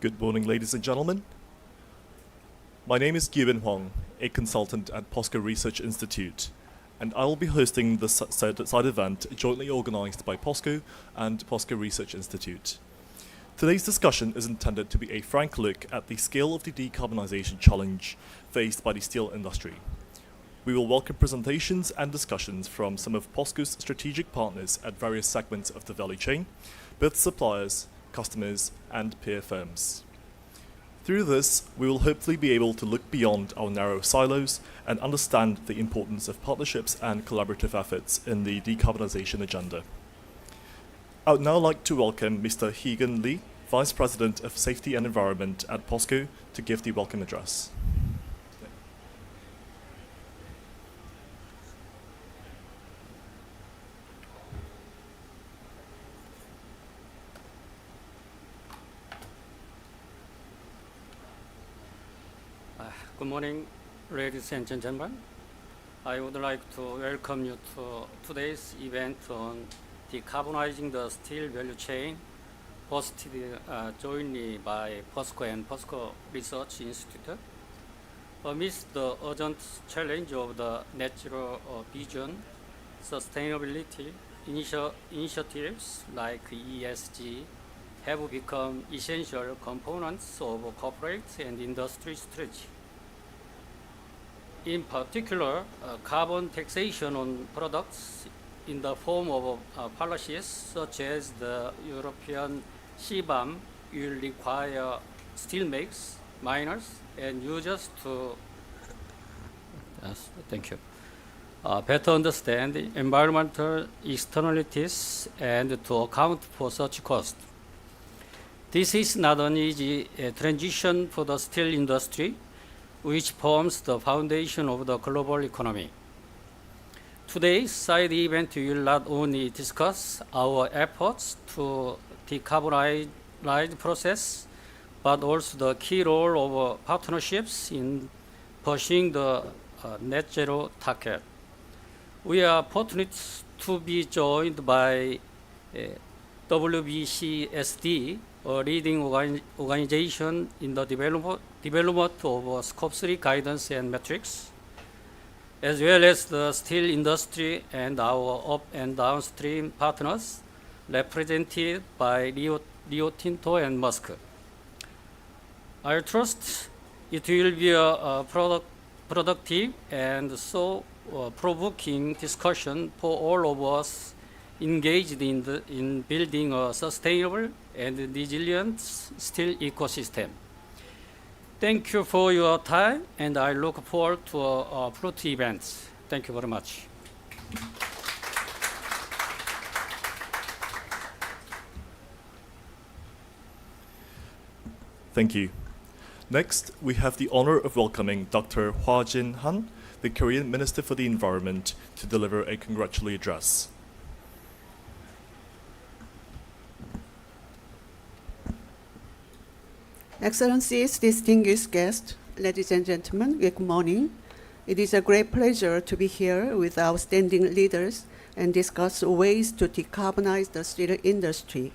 Good morning, ladies and gentlemen. My name is Gyubin Hwang, a consultant at Posco Research Institute, and I will be hosting the side event jointly organized by Posco and Posco Research Institute. Today's discussion is intended to be a frank look at the scale of the decarbonization challenge faced by the steel industry. We will welcome presentations and discussions from some of Posco's strategic partners at various segments of the value chain, both suppliers, customers, and peer firms. Through this, we will hopefully be able to look beyond our narrow silos and understand the importance of partnerships and collaborative efforts in the decarbonization agenda. I would now like to welcome Mr. Hee-Gun Lee, Vice President of Safety and Environment at Posco, to give the welcome address. Good morning, ladies and gentlemen. I would like to welcome you to today's event on decarbonizing the steel value chain, hosted jointly by Posco and Posco Research Institute. Amidst the urgent challenge of the net zero vision, sustainability initiatives like ESG have become essential components of corporate and industry strategy. In particular, carbon taxation on products in the form of policies such as the European CBAM will require steelmakers, miners, and users to better understand environmental externalities and to account for such costs. This is not an easy transition for the steel industry, which forms the foundation of the global economy. Today's side event will not only discuss our efforts to decarbonize the process, but also the key role of partnerships in pursuing the net zero target. We are fortunate to be joined by WBCSD, a leading organization in the development of Scope 3 guidance and metrics, as well as the steel industry and our up and downstream partners, represented by Rio Tinto and Musk. I trust it will be a productive and so provoking discussion for all of us engaged in building a sustainable and resilient steel ecosystem. Thank you for your time, and I look forward to a fruitful events. Thank you very much. Thank you. Next, we have the honor of welcoming Dr. Hwa Jin Han, the Korean Minister for the Environment, to deliver a congratulatory address. Excellencies, distinguished guests, ladies and gentlemen, good morning. It is a great pleasure to be here with outstanding leaders and discuss ways to decarbonize the steel industry.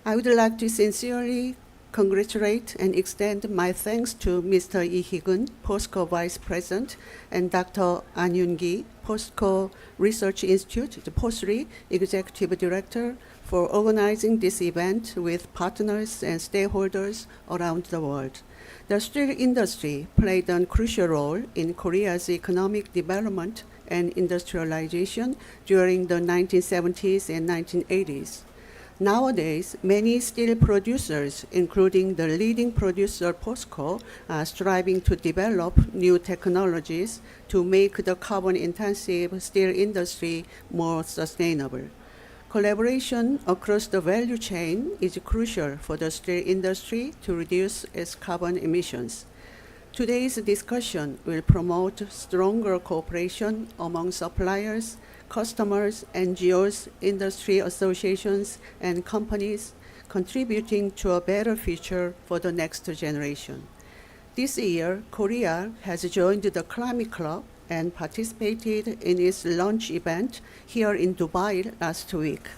I would like to sincerely congratulate and extend my thanks to Mr. Lee Hee-gun, Posco Vice President, and Dr. An Yoon-gi, Posco Research Institute, the POSRI Executive Director, for organizing this event with partners and stakeholders around the world. The steel industry played a crucial role in Korea's economic development and industrialization during the 1970s and 1980s. Nowadays, many steel producers, including the leading producer Posco, are striving to develop new technologies to make the carbon-intensive steel industry more sustainable. Collaboration across the value chain is crucial for the steel industry to reduce its carbon emissions. Today's discussion will promote stronger cooperation among suppliers, customers, NGOs, industry associations, and companies, contributing to a better future for the next generation. This year, Korea has joined the Climate Club and participated in its launch event here in Dubai last week.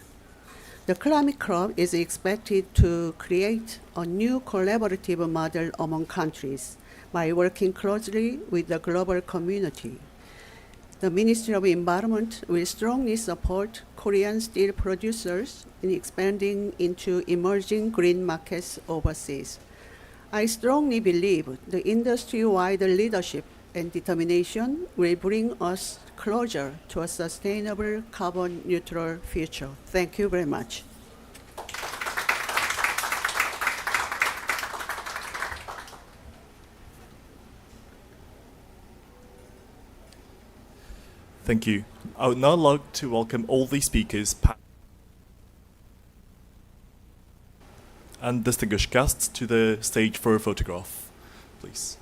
The climate club is expected to create a new collaborative model among countries by working closely with the global community. The Ministry of Environment will strongly support Korean steel producers in expanding into emerging green markets overseas. I strongly believe the industry-wide leadership and determination will bring us closer to a sustainable carbon neutral future. Thank you very much. Thank you. I would now like to welcome all the speakers and distinguished guests to the stage for a photograph, please.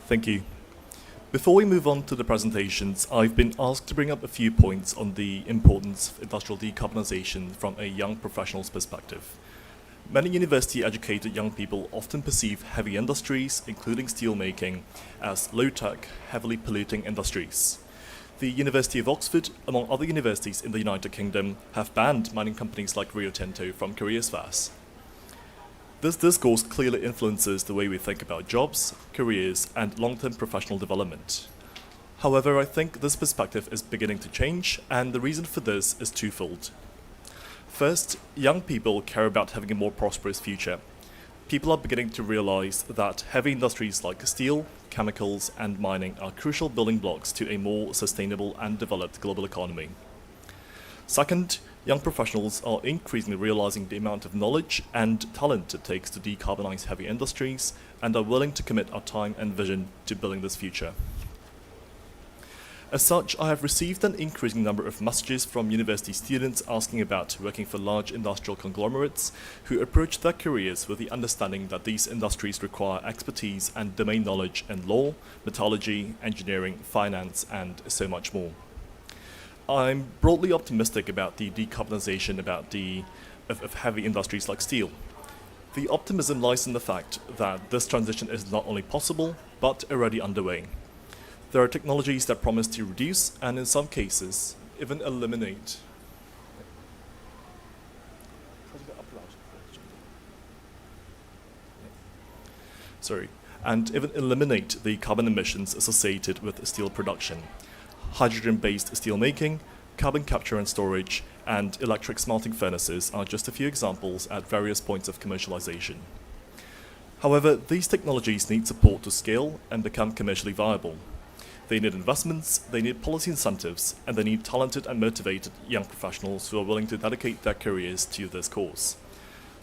Thank you. Before we move on to the presentations, I've been asked to bring up a few points on the importance of industrial decarbonization from a young professional's perspective. Many university-educated young people often perceive heavy industries, including steelmaking, as low-tech, heavily polluting industries. The University of Oxford, among other universities in the United Kingdom, have banned mining companies like Rio Tinto from careers fairs. This discourse clearly influences the way we think about jobs, careers, and long-term professional development. However, I think this perspective is beginning to change, and the reason for this is twofold. First, young people care about having a more prosperous future. People are beginning to realize that heavy industries like steel, chemicals, and mining are crucial building blocks to a more sustainable and developed global economy. Second, young professionals are increasingly realizing the amount of knowledge and talent it takes to decarbonize heavy industries and are willing to commit our time and vision to building this future. As such, I have received an increasing number of messages from university students asking about working for large industrial conglomerates who approach their careers with the understanding that these industries require expertise and domain knowledge in law, metallurgy, engineering, finance, and so much more. I'm broadly optimistic about the decarbonization of heavy industries like steel. The optimism lies in the fact that this transition is not only possible, but already underway. There are technologies that promise to reduce, and in some cases, even eliminate. Even eliminate the carbon emissions associated with steel production. Hydrogen-based steelmaking, carbon capture and storage, and electric smelting furnaces are just a few examples at various points of commercialization. However, these technologies need support to scale and become commercially viable. They need investments, they need policy incentives, and they need talented and motivated young professionals who are willing to dedicate their careers to this cause.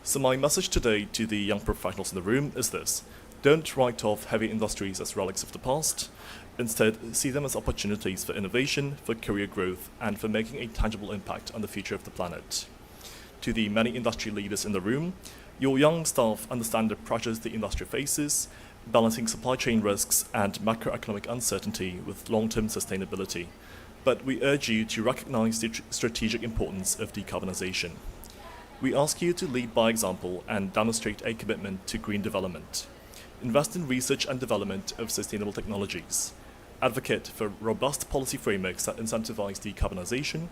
So my message today to the young professionals in the room is this: don't write off heavy industries as relics of the past. Instead, see them as opportunities for innovation, for career growth, and for making a tangible impact on the future of the planet. To the many industry leaders in the room, your young staff understand the pressures the industry faces, balancing supply chain risks and macroeconomic uncertainty with long-term sustainability. but we urge you to recognize the strategic importance of decarbonization. We ask you to lead by example and demonstrate a commitment to green development. Invest in research and development of sustainable technologies. Advocate for robust policy frameworks that incentivize decarbonization.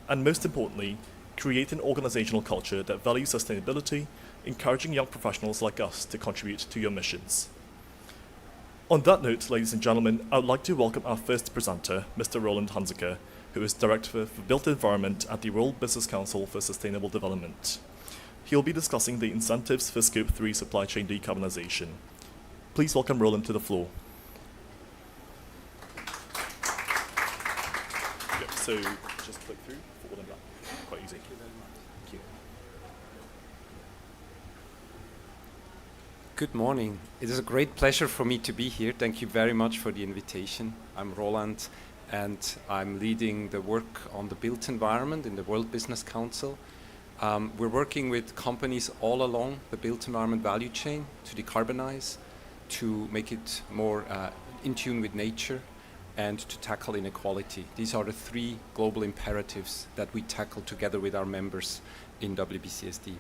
And most importantly, create an organizational culture that values sustainability, encouraging young professionals like us to contribute to your missions. On that note, ladies and gentlemen, I would like to welcome our first presenter, Mr. Roland Hanziker, who is Director for Built Environment at the Royal Business Council for Sustainable Development. He'll be discussing the incentives for Scope 3 supply chain decarbonization. Please welcome Roland to the floor. Yep, so just click through, forward and back. Quite easy. Thank you. Good morning. It is a great pleasure for me to be here. Thank you very much for the invitation. I'm Roland, and I'm leading the work on the built environment in the World Business Council. We're working with companies all along the built environment value chain to decarbonize, to make it more in tune with nature, and to tackle inequality. These are the three global imperatives that we tackle together with our members in WBCSD.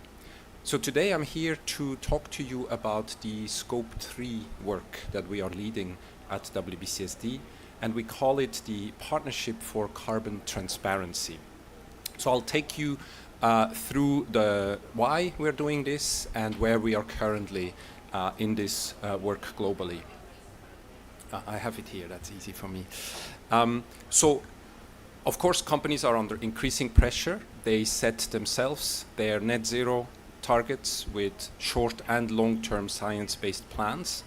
So today I'm here to talk to you about the Scope 3 work that we are leading at WBCSD, and we call it the Partnership for Carbon Transparency. So I'll take you through the why we're doing this and where we are currently in this work globally. I have it here, that's easy for me. So, of course, companies are under increasing pressure. They set themselves their net zero targets with short and long-term science-based plans.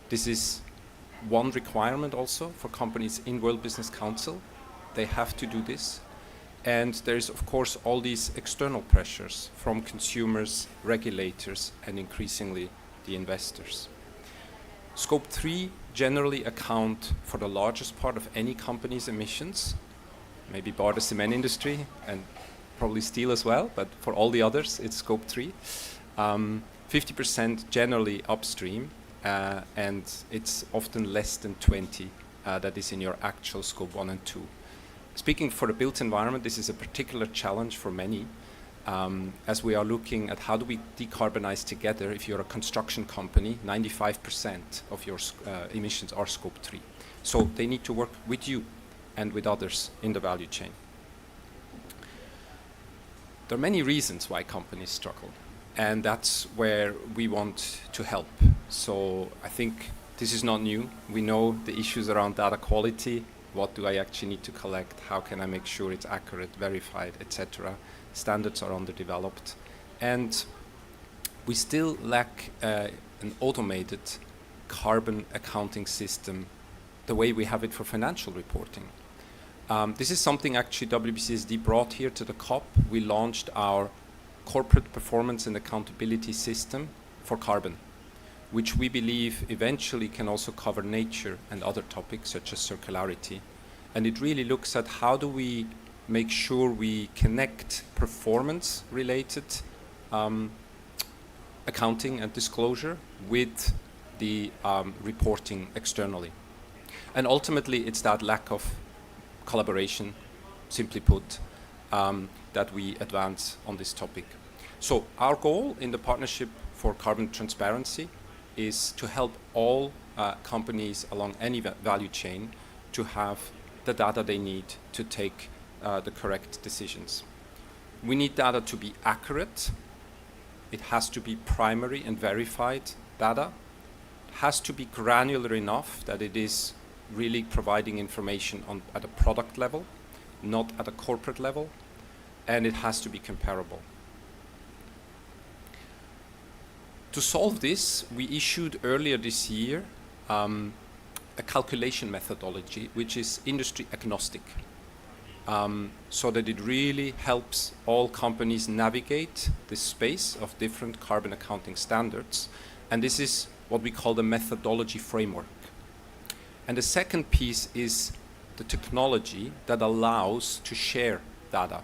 This is one requirement also for companies in World Business Council. They have to do this. And there's, of course, all these external pressures from consumers, regulators, and increasingly the investors. Scope 3 generally account for the largest part of any company's emissions, maybe bar the cement industry and probably steel as well, but for all the others, it's Scope 3. 50% generally upstream, and it's often less than 20 that is in your actual Scope 1 and 2. Speaking for the built environment, this is a particular challenge for many, as we are looking at how do we decarbonize together. If you're a construction company, 95% of your emissions are Scope 3. So they need to work with you and with others in the value chain. There are many reasons why companies struggle, and that's where we want to help. So I think this is not new. We know the issues around data quality. What do I actually need to collect? How can I make sure it's accurate, verified, etc.? Standards are underdeveloped. And we still lack an automated carbon accounting system the way we have it for financial reporting. This is something actually WBCSD brought here to the COP. We launched our corporate performance and accountability system for carbon, which we believe eventually can also cover nature and other topics such as circularity. And it really looks at how do we make sure we connect performance-related accounting and disclosure with the reporting externally. And ultimately, it's that lack of collaboration, simply put, that we advance on this topic. So our goal in the Partnership for Carbon Transparency is to help all companies along any value chain to have the data they need to take the correct decisions. We need data to be accurate. It has to be primary and verified data. It has to be granular enough that it is really providing information at a product level, not at a corporate level, and it has to be comparable. To solve this, we issued earlier this year a calculation methodology which is industry agnostic, so that it really helps all companies navigate this space of different carbon accounting standards. And this is what we call the methodology framework. And the second piece is the technology that allows to share data.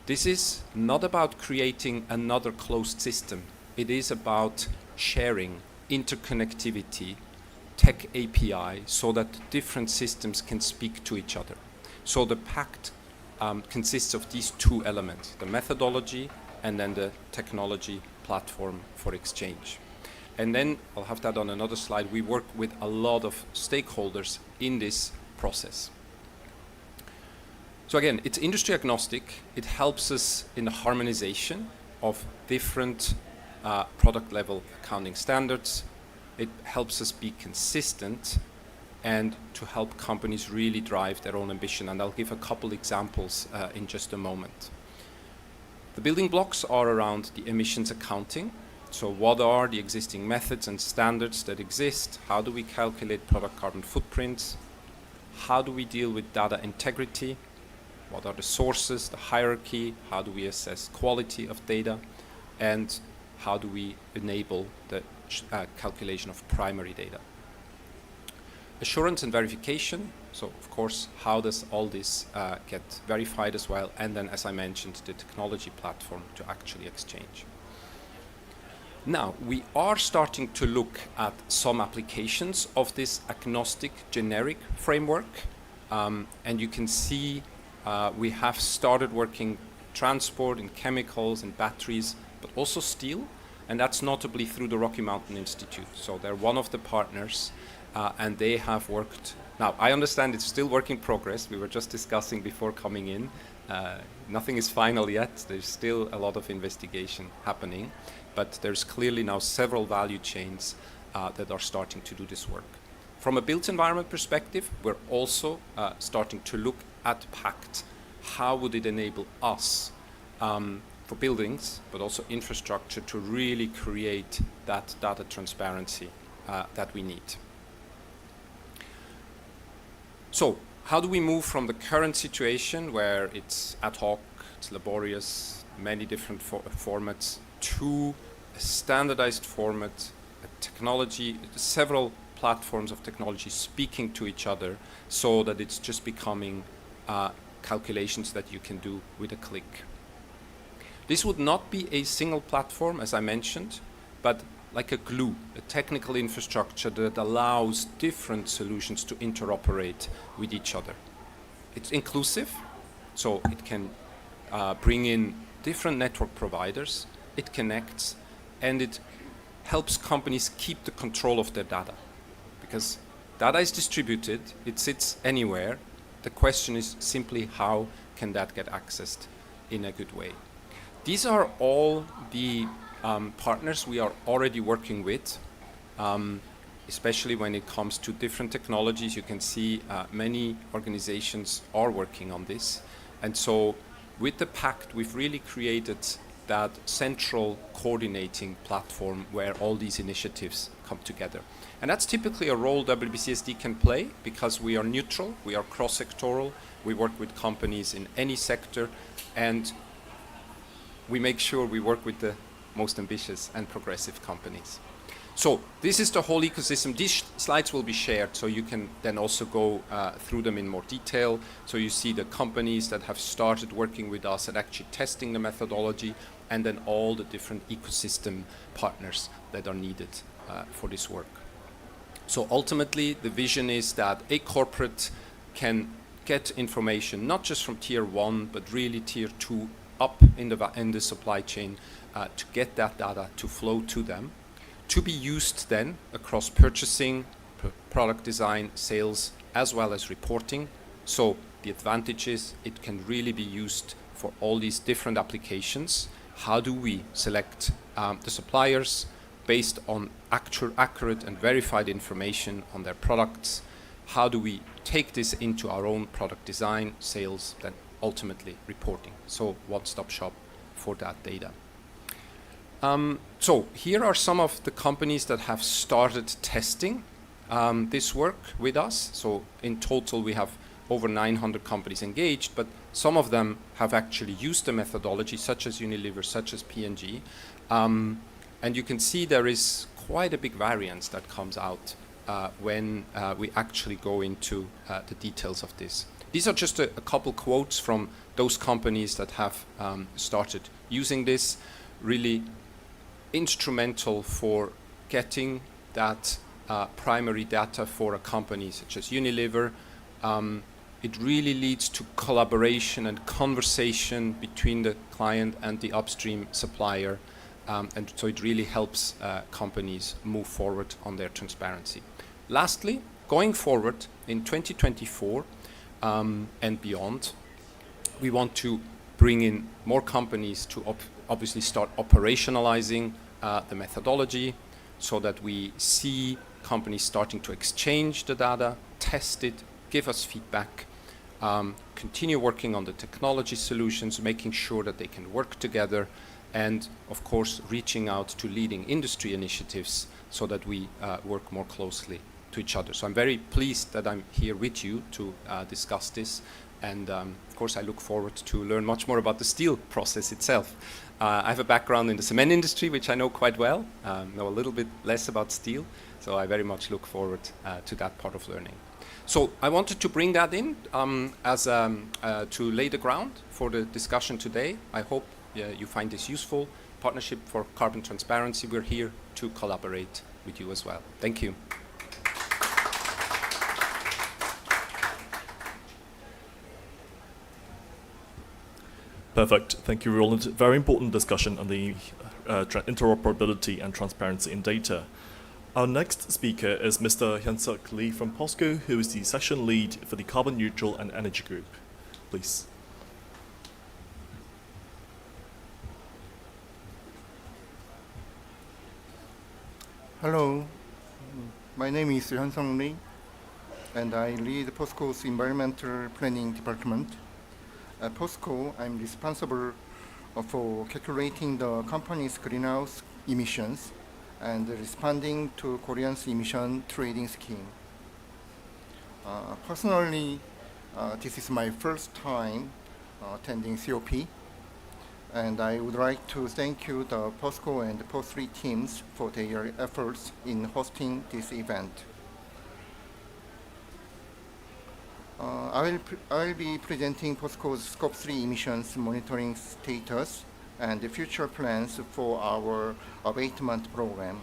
This is not about creating another closed system. It is about sharing, interconnectivity, tech API, so that different systems can speak to each other. So the pact consists of these two elements, the methodology and then the technology platform for exchange. And then, I'll have that on another slide, we work with a lot of stakeholders in this process. So again, it's industry agnostic. It helps us in the harmonization of different product level accounting standards. It helps us be consistent and to help companies really drive their own ambition. And I'll give a couple examples in just a moment. The building blocks are around the emissions accounting. So what are the existing methods and standards that exist? How do we calculate product carbon footprints? How do we deal with data integrity? What are the sources, the hierarchy? How do we assess quality of data? And how do we enable the calculation of primary data? Assurance and verification. So, of course, how does all this get verified as well? And then, as I mentioned, the technology platform to actually exchange. Now, we are starting to look at some applications of this agnostic generic framework. And you can see we have started working transport in chemicals and batteries, but also steel. And that's notably through the Rocky Mountain Institute. So they're one of the partners, and they have worked. Now, I understand it's still work in progress. We were just discussing before coming in. Nothing is final yet. There's still a lot of investigation happening. But there's clearly now several value chains that are starting to do this work. From a built environment perspective, we're also starting to look at PACT. How would it enable us for buildings, but also infrastructure, to really create that data transparency that we need? So, how do we move from the current situation where it's ad hoc, it's laborious, many different formats, to a standardized format, a technology, several platforms of technology speaking to each other so that it's just becoming calculations that you can do with a click. This would not be a single platform, as I mentioned, but like a glue, a technical infrastructure that allows different solutions to interoperate with each other. It's inclusive, so it can bring in different network providers, it connects, and it helps companies keep the control of their data. Because data is distributed, it sits anywhere. The question is simply how can that get accessed in a good way. These are all the partners we are already working with, especially when it comes to different technologies. You can see many organizations are working on this. And so with the Pact, we've really created that central coordinating platform where all these initiatives come together. And that's typically a role WBCSD can play because we are neutral, we are cross-sectoral, we work with companies in any sector, and we make sure we work with the most ambitious and progressive companies. So this is the whole ecosystem. These slides will be shared, so you can then also go through them in more detail. So you see the companies that have started working with us and actually testing the methodology, and then all the different ecosystem partners that are needed for this work. So ultimately, the vision is that a corporate can get information not just from tier 1, but really tier 2 up in the supply chain to get that data to flow to them, to be used then across purchasing, product design, sales, as well as reporting. So the advantage is it can really be used for all these different applications. How do we select the suppliers based on accurate and verified information on their products? How do we take this into our own product design, sales, then ultimately reporting? So one-stop shop for that data. So here are some of the companies that have started testing this work with us. So in total we have over 900 companies engaged, but some of them have actually used the methodology, such as Unilever, such as P&G. And you can see there is quite a big variance that comes out when we actually go into the details of this. These are just a couple quotes from those companies that have started using this. Really instrumental for getting that primary data for a company such as Unilever. it really leads to collaboration and conversation between the client and the upstream supplier. And so it really helps companies move forward on their transparency. Lastly, going forward in 2024 and beyond, we want to bring in more companies to obviously start operationalizing the methodology so that we see companies starting to exchange the data, test it, give us feedback, continue working on the technology solutions, making sure that they can work together, and of course reaching out to leading industry initiatives so that we work more closely to each other. So I'm very pleased that I'm here with you to discuss this, and of course I look forward to learn much more about the steel process itself. I have a background in the cement industry, which I know quite well, know a little bit less about steel, so I very much look forward to that part of learning. So I wanted to bring that in to lay the ground for the discussion today. I hope you find this useful. Partnership for Carbon Transparency, we're here to collaborate with you as well. Thank you. Perfect. Thank you, Roland. Very important discussion on the interoperability and transparency in data. Our next speaker is Mr. Hyun-Suk Lee from Posco, who is the session lead for the Carbon Neutral and Energy Group. Please. Hello, my name is Hyun-Suk Lee, and I lead Posco's Environmental Planning Department. At Posco, I'm responsible for calculating the company's greenhouse emissions and responding to Korean's emission trading scheme. Personally, this is my first time attending COP, and I would like to thank you, the Posco and POS3 teams, for their efforts in hosting this event. I will be presenting Posco's Scope 3 emissions monitoring status and the future plans for our abatement program.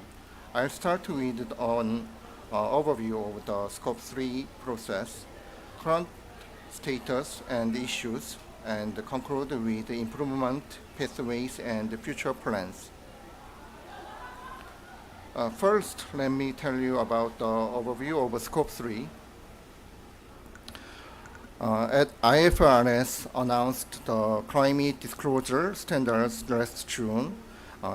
I'll start with an overview of the Scope 3 process, current status and issues, and conclude with improvement pathways and future plans. First, let me tell you about the overview of Scope 3. At IFRS announced the climate disclosure standards last June.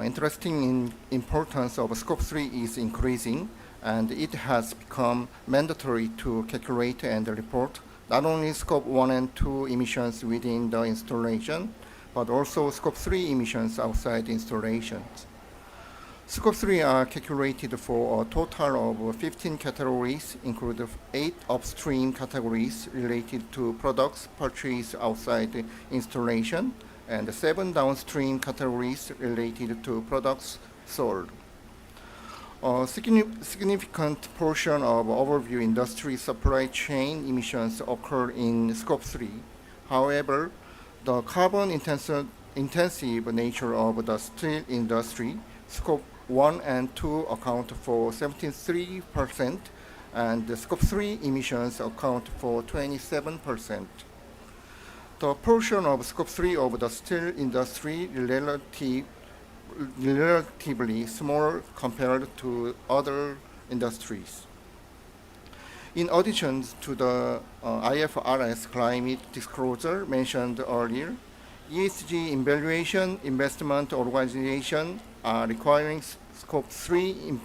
Interesting importance of Scope 3 is increasing, and it has become mandatory to calculate and report not only Scope 1 and 2 emissions within the installation, but also Scope 3 emissions outside installations. Scope 3 are calculated for a total of 15 categories, including 8 upstream categories related to products purchased outside the installation, and 7 downstream categories related to products sold. A significant portion of overview industry supply chain emissions occur in Scope 3. However, the carbon intensive nature of the steel industry, Scope 1 and 2 account for 73%, and the Scope 3 emissions account for 27%. The portion of Scope 3 of the steel industry relatively small compared to other industries. In addition to the IFRS climate disclosure mentioned earlier, ESG evaluation investment organizations are requiring Scope 3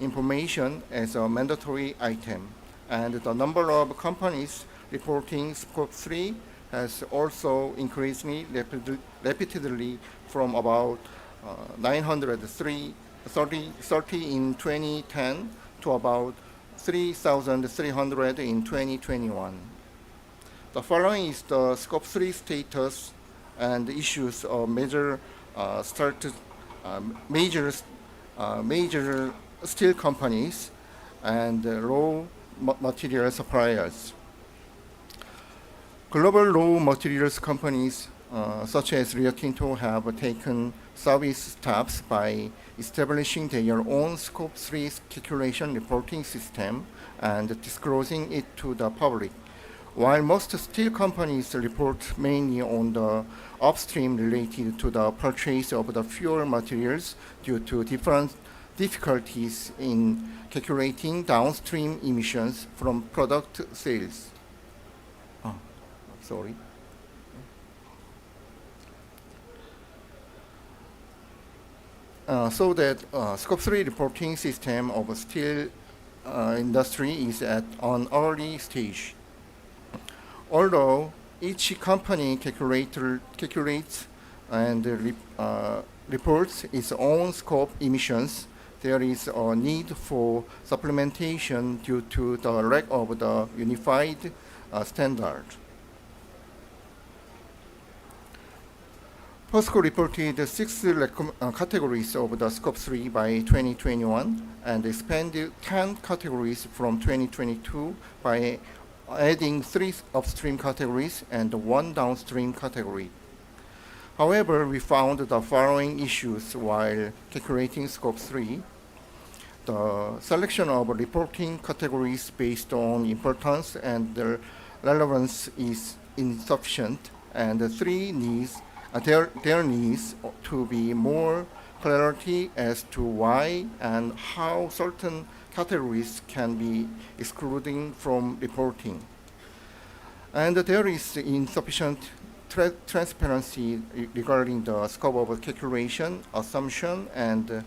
information as a mandatory item, and the number of companies reporting Scope 3 has also increased rapidly from about 930 in 2010 to about 3,300 in 2021. The following is the Scope 3 status and issues of major steel companies and raw material suppliers. Global raw materials companies such as Rio Tinto have taken service steps by establishing their own Scope 3 calculation reporting system and disclosing it to the public. While most steel companies report mainly on the upstream related to the purchase of the fuel materials due to different difficulties in calculating downstream emissions from product sales. Sorry. So that Scope 3 reporting system of steel industry is at an early stage. Although each company calculates and reports its own scope emissions, there is a need for supplementation due to the lack of the unified standard. Posco reported 6 categories of the Scope 3 by 2021 and expanded 10 categories from 2022 by adding 3 upstream categories and 1 downstream category. However, we found the following issues while calculating Scope 3. The selection of reporting categories based on importance and their relevance is insufficient, and there needs to be more clarity as to why and how certain categories can be excluded from reporting. And there is insufficient transparency regarding the scope of calculation, assumption, and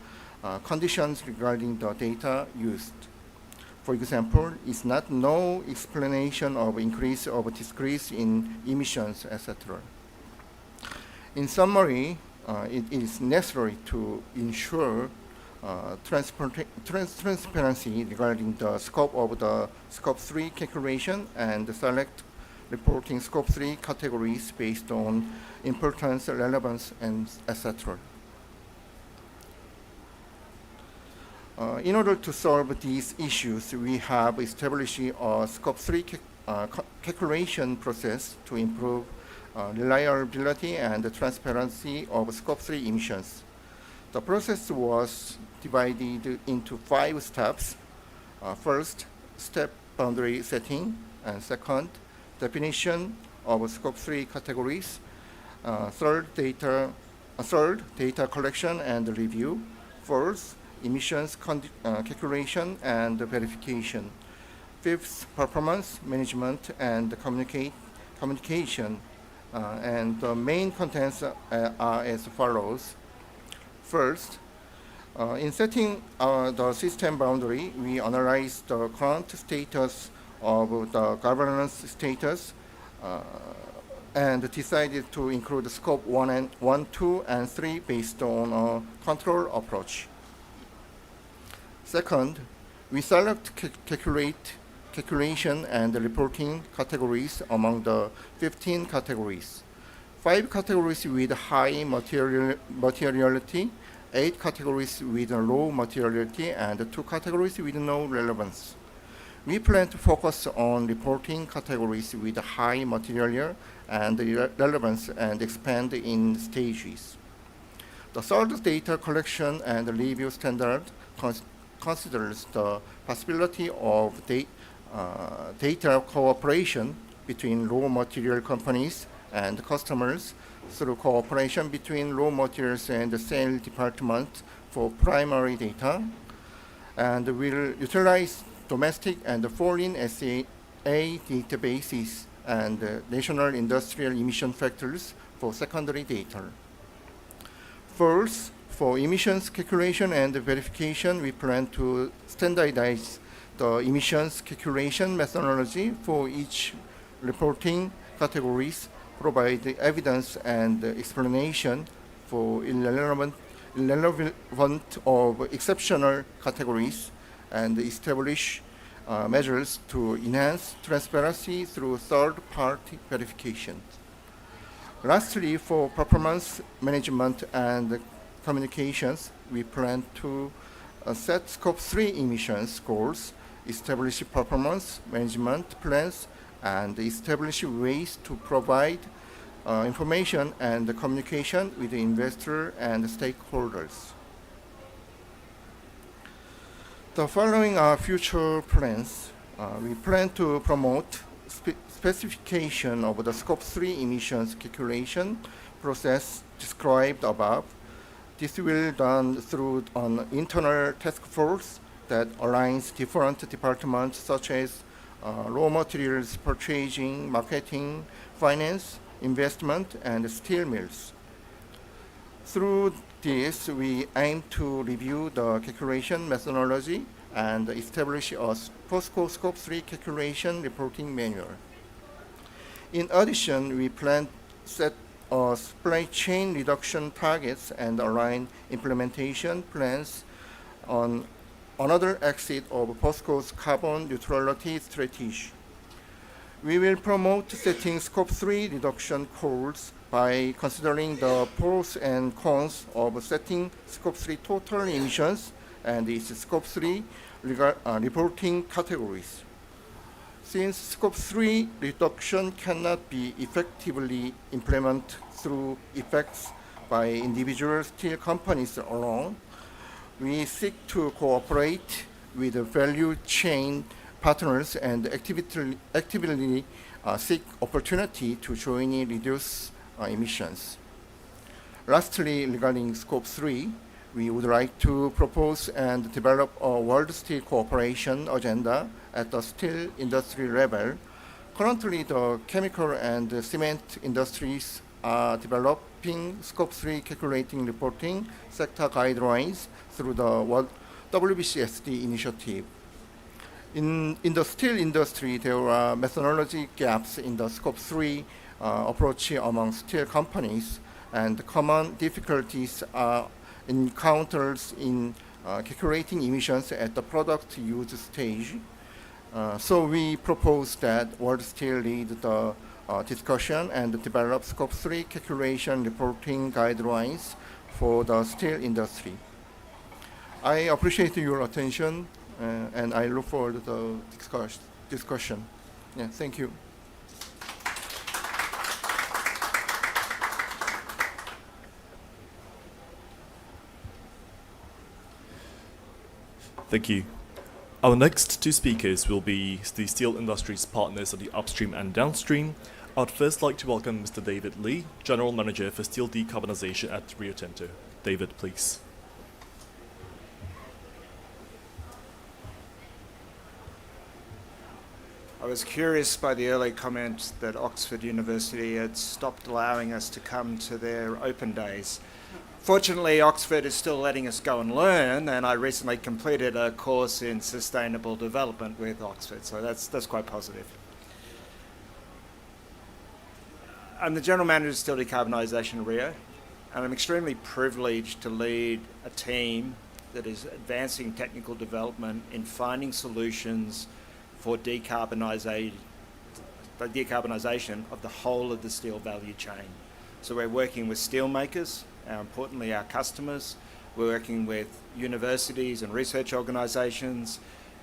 conditions regarding the data used. For example, is not no explanation of increase or decrease in emissions, etc. In summary, it is necessary to ensure transparency regarding the scope of the Scope 3 calculation and select reporting Scope 3 categories based on importance, relevance, and etc. In order to solve these issues, we have established a Scope 3 calculation process to improve reliability and transparency of Scope 3 emissions. The process was divided into 5 steps. First, step boundary setting, and second, definition of Scope 3 categories. Third, data collection and review. Fourth, emissions calculation and verification. Fifth, performance management and communication. And the main contents are as follows. First, in setting the system boundary, we analyze the current status of the governance status and decided to include Scope 1, 2, and 3 based on a control approach. Second, we select calculation and reporting categories among the 15 categories. 5 categories with high materiality, 8 categories with low materiality, and 2 categories with no relevance. We plan to focus on reporting categories with high material and relevance and expand in stages. The third data collection and review standard considers the possibility of data cooperation between raw material companies and customers through cooperation between raw materials and the sales department for primary data, and will utilize domestic and foreign SAA databases and national industrial emission factors for secondary data. First, for emissions calculation and verification, we plan to standardize the emissions calculation methodology for each reporting categories, provide evidence and explanation for irrelevant of exceptional categories, and establish measures to enhance transparency through third-party verification. Lastly, for performance management and communications, we plan to set Scope 3 emissions goals, establish performance management plans, and establish ways to provide information and communication with the investor and stakeholders. The following are future plans. We plan to promote specification of the Scope 3 emissions calculation process described above. This will be done through an internal task force that aligns different departments such as raw materials purchasing, marketing, finance, investment, and steel mills. Through this, we aim to review the calculation methodology and establish a Posco Scope 3 calculation reporting manual. In addition, we plan to set supply chain reduction targets and align implementation plans on another exit of Posco's carbon neutrality strategy. We will promote setting Scope 3 reduction goals by considering the pros and cons of setting Scope 3 total emissions and its Scope 3 reporting categories. Since Scope 3 reduction cannot be effectively implemented through effects by individual steel companies alone, we seek to cooperate with the value chain partners and actively seek opportunity to jointly reduce emissions. Lastly, regarding Scope 3, we would like to propose and develop a World Steel Cooperation agenda at the steel industry level. Currently, the chemical and cement industries are developing Scope 3 calculating reporting sector guidelines through the WBCSD initiative. In the steel industry, there are methodology gaps in the Scope 3 approach among steel companies, and common difficulties are encountered in calculating emissions at the product use stage. So we propose that World Steel lead the discussion and develop Scope 3 calculation reporting guidelines for the steel industry. I appreciate your attention and I look forward to the discussion. Yeah, thank you. Thank you. Our next two speakers will be the steel industry's partners at the upstream and downstream. I'd first like to welcome Mr. David Lee, General Manager for Steel Decarbonization at Rio Tinto. David, please. I was curious by the early comment that Oxford University had stopped allowing us to come to their open days. Fortunately, Oxford is still letting us go and learn, and I recently completed a course in sustainable development with Oxford, so that's quite positive. I'm the General Manager of Steel Decarbonisation at Rio, and I'm extremely privileged to lead a team that is advancing technical development in finding solutions for decarbonisation of the whole of the steel value chain. So we're working with steelmakers, importantly our customers, we're working with universities and research organisations,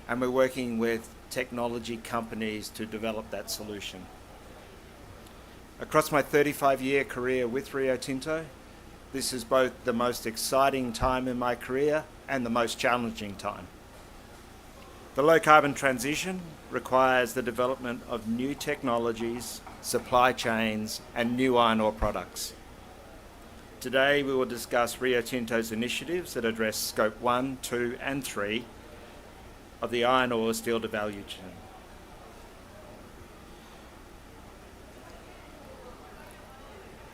and we're working with technology companies to develop that solution. Across my 35-year career with Rio Tinto, this is both the most exciting time in my career and the most challenging time. The low-carbon transition requires the development of new technologies, supply chains, and new iron ore products. Today, we will discuss Rio Tinto's initiatives that address Scope 1, 2, and 3 of the iron ore steel to value chain.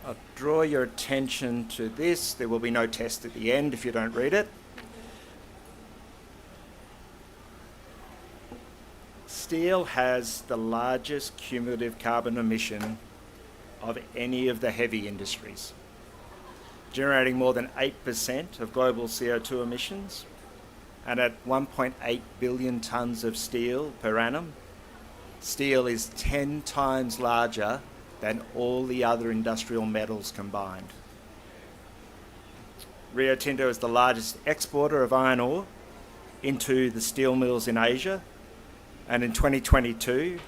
I'll draw your attention to this. There will be no test at the end if you don't read it. Steel has the largest cumulative carbon emission of any of the heavy industries, generating more than 8% of global CO2 emissions, and at 1.8 billion tonnes of steel per annum, steel is 10 times larger than all the other industrial metals combined. Rio Tinto is the largest exporter of iron ore into the steel mills in Asia, and in 2022,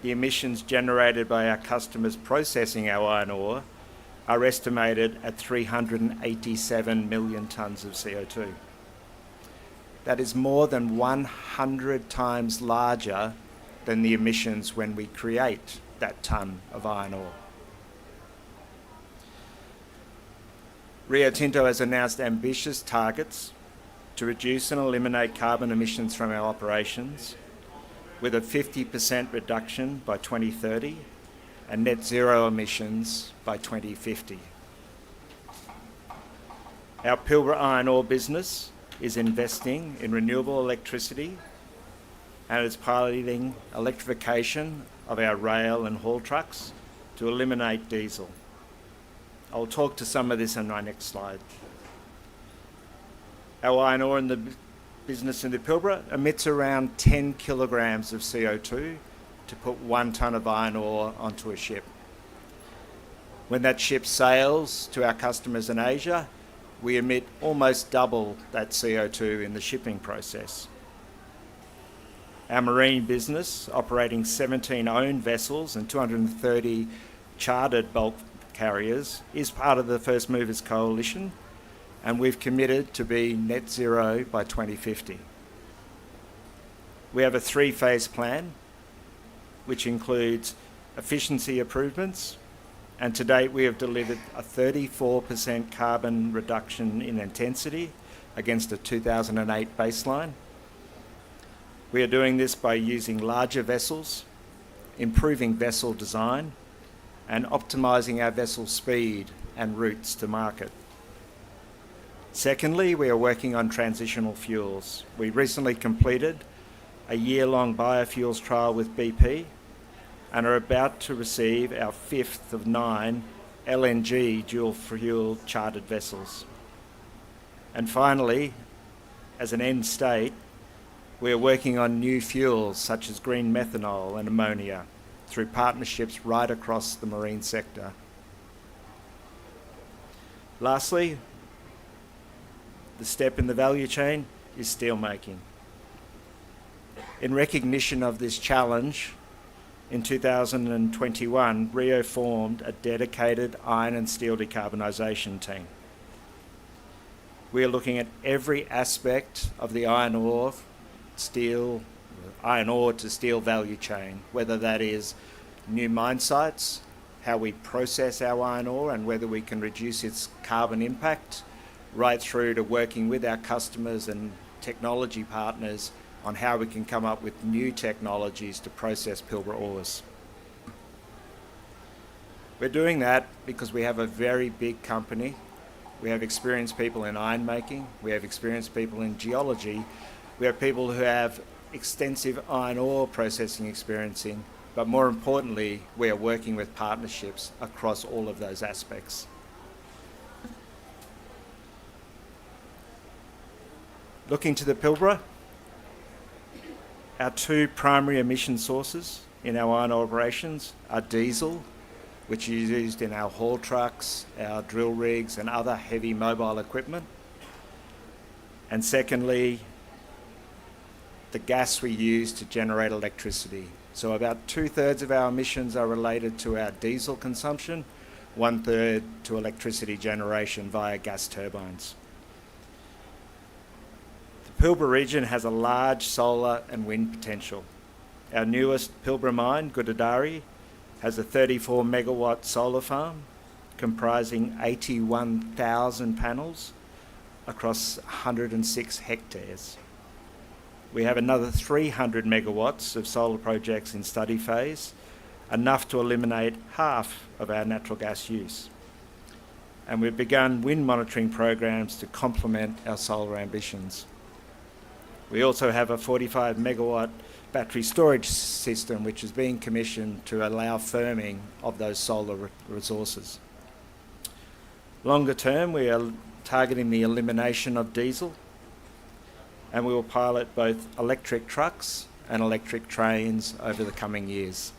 the emissions generated by our customers processing our iron ore are estimated at 387 million tonnes of CO2. That is more than 100 times larger than the emissions when we create that tonne of iron ore. Rio Tinto has announced ambitious targets to reduce and eliminate carbon emissions from our operations, with a 50% reduction by 2030 and net zero emissions by 2050. Our Pilbara iron ore business is investing in renewable electricity and is piloting electrification of our rail and haul trucks to eliminate diesel. I'll talk to some of this in my next slide. Our iron ore in the business in the Pilbara emits around 10 kilograms of CO2 to put 1 tonne of iron ore onto a ship. When that ship sails to our customers in Asia, we emit almost double that CO2 in the shipping process. Our marine business, operating 17 owned vessels and 230 chartered bulk carriers, is part of the First Movers Coalition, and we've committed to be net zero by 2050. We have a 3-phase plan, which includes efficiency improvements, and to date we have delivered a 34% carbon reduction in intensity against a 2008 baseline. We are doing this by using larger vessels, improving vessel design, and optimising our vessel speed and routes to market. Secondly, we are working on transitional fuels. We recently completed a year-long biofuels trial with BP and are about to receive our 5th of 9 LNG dual-fuel chartered vessels. And finally, as an end state, we are working on new fuels such as green methanol and ammonia through partnerships right across the marine sector. Lastly, the step in the value chain is steelmaking. In recognition of this challenge, in 2021, Rio formed a dedicated iron and steel decarbonisation team. We are looking at every aspect of the iron ore to steel value chain, whether that is new mine sites, how we process our iron ore and whether we can reduce its carbon impact, right through to working with our customers and technology partners on how we can come up with new technologies to process Pilbara ores. We're doing that because we have a very big company. We have experienced people in iron making, we have experienced people in geology, we have people who have extensive iron ore processing experience, but more importantly, we are working with partnerships across all of those aspects. Looking to the Pilbara, our 2 primary emission sources in our iron ore operations are diesel, which is used in our haul trucks, our drill rigs and other heavy mobile equipment. And secondly, the gas we use to generate electricity. So about 2/3 of our emissions are related to our diesel consumption, 1/3 to electricity generation via gas turbines. The Pilbara region has a large solar and wind potential. Our newest Pilbara mine, Gudadari, has a 34 megawatt solar farm comprising 81,000 panels across 106 hectares. We have another 300 megawatts of solar projects in study phase, enough to eliminate half of our natural gas use. And we've begun wind monitoring programs to complement our solar ambitions. We also have a 45 megawatt battery storage system which is being commissioned to allow firming of those solar resources. Longer term, we are targeting the elimination of diesel, and we will pilot both electric trucks and electric trains over the coming years.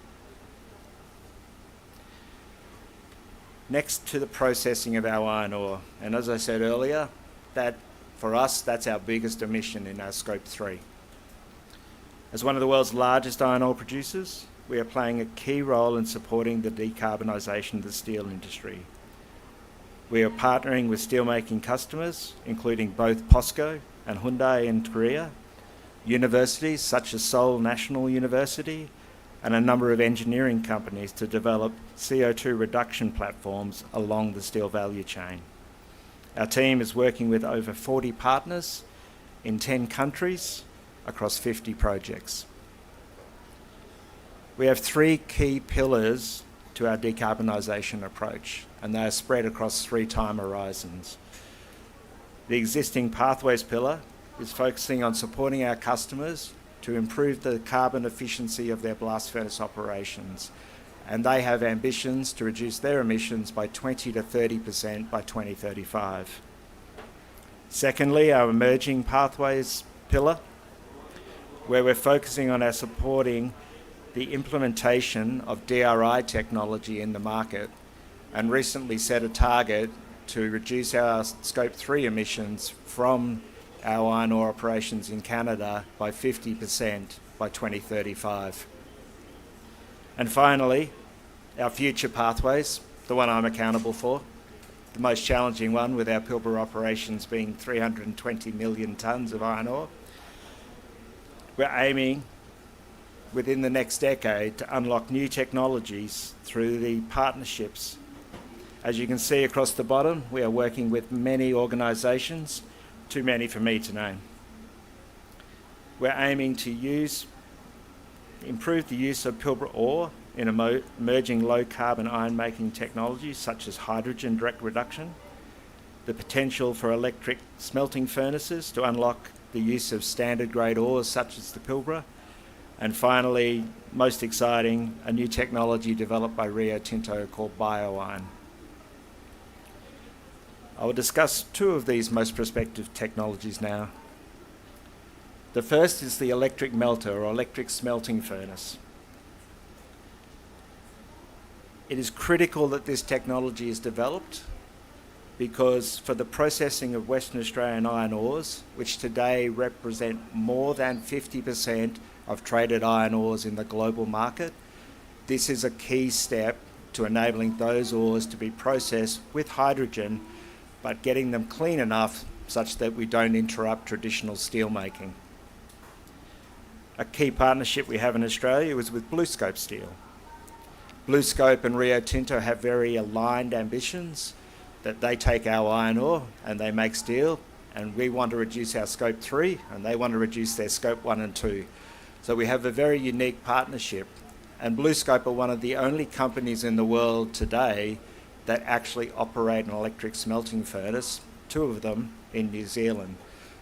Next to the processing of our iron ore, and as I said earlier, that for us, that's our biggest emission in our Scope 3. As one of the world's largest iron ore producers, we are playing a key role in supporting the decarbonisation of the steel industry. We are partnering with steelmaking customers, including both Posco and Hyundai in Korea, universities such as Seoul National University, and a number of engineering companies to develop CO2 reduction platforms along the steel value chain. Our team is working with over 40 partners in 10 countries across 50 projects. We have 3 key pillars to our decarbonisation approach, and they are spread across 3 time horizons. The existing pathways pillar is focusing on supporting our customers to improve the carbon efficiency of their blast furnace operations, and they have ambitions to reduce their emissions by 20 to 30% by 2035. Secondly, our emerging pathways pillar, where we're focusing on our supporting the implementation of DRI technology in the market, and recently set a target to reduce our Scope 3 emissions from our iron ore operations in Canada by 50% by 2035. And finally, our future pathways, the one I'm accountable for, the most challenging one with our Pilbara operations being 320 million tonnes of iron ore. We're aiming within the next decade to unlock new technologies through the partnerships. As you can see across the bottom, we are working with many organisations, too many for me to name. We're aiming to improve the use of Pilbara ore in emerging low-carbon iron-making technologies such as hydrogen direct reduction, the potential for electric smelting furnaces to unlock the use of standard-grade ores such as the Pilbara, and finally, most exciting, a new technology developed by Rio Tinto called bio-iron. I will discuss 2 of these most prospective technologies now. The first is the electric melter or electric smelting furnace. It is critical that this technology is developed because for the processing of Western Australian iron ores, which today represent more than 50% of traded iron ores in the global market, this is a key step to enabling those ores to be processed with hydrogen, but getting them clean enough such that we don't interrupt traditional steel making. A key partnership we have in Australia is with BlueScope Steel. BlueScope and Rio Tinto have very aligned ambitions that they take our iron ore and they make steel, and we want to reduce our Scope 3 and they want to reduce their Scope 1 and 2. So we have a very unique partnership, and BlueScope are one of the only companies in the world today that actually operate an electric smelting furnace, 2 of them in New Zealand.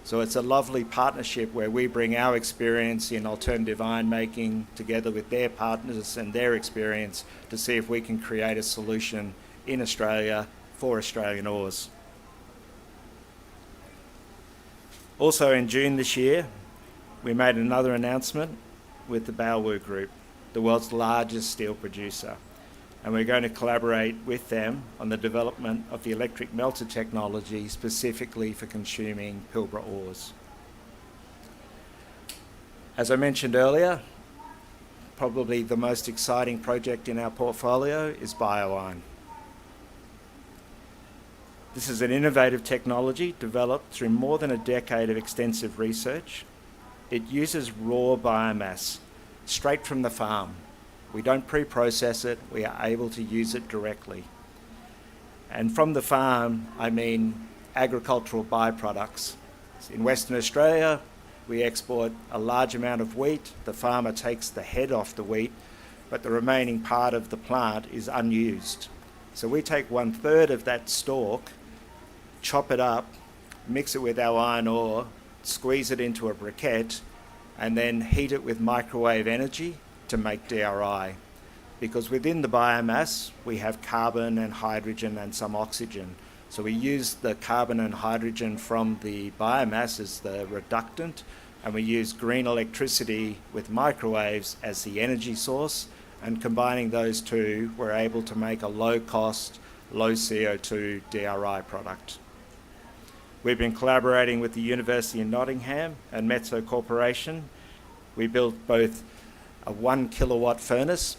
So it's a lovely partnership where we bring our experience in alternative iron making together with their partners and their experience to see if we can create a solution in Australia for Australian ores. Also in June this year, we made another announcement with the Baowu Group, the world's largest steel producer. And we're going to collaborate with them on the development of the electric melter technology specifically for consuming Pilbara ores. As I mentioned earlier, probably the most exciting project in our portfolio is bio-iron. This is an innovative technology developed through more than a decade of extensive research. It uses raw biomass straight from the farm. We don't pre-process it, we are able to use it directly. And from the farm, I mean agricultural byproducts. In Western Australia, we export a large amount of wheat. The farmer takes the head off the wheat, but the remaining part of the plant is unused. So we take 1/3 of that stalk, chop it up, mix it with our iron ore, squeeze it into a briquette, and then heat it with microwave energy to make DRI. Because within the biomass, we have carbon and hydrogen and some oxygen. So we use the carbon and hydrogen from the biomass as the reductant, and we use green electricity with microwaves as the energy source, and combining those 2, we're able to make a low-cost, low CO2 DRI product. We've been collaborating with the University of Nottingham and Metso Corporation. We built both a 1 kilowatt furnace.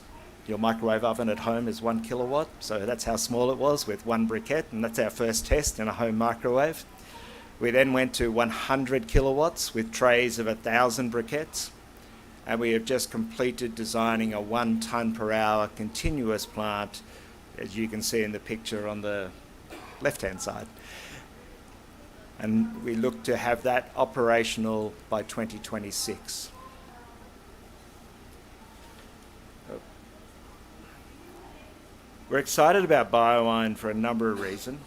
Your microwave oven at home is 1 kilowatt, so that's how small it was with 1 briquette, and that's our first test in a home microwave. We then went to 100 kilowatts with trays of 1,000 briquettes, and we have just completed designing a 1 tonne per hour continuous plant, as you can see in the picture on the left-hand side. And we look to have that operational by 2026. We're excited about BioIron for a number of reasons,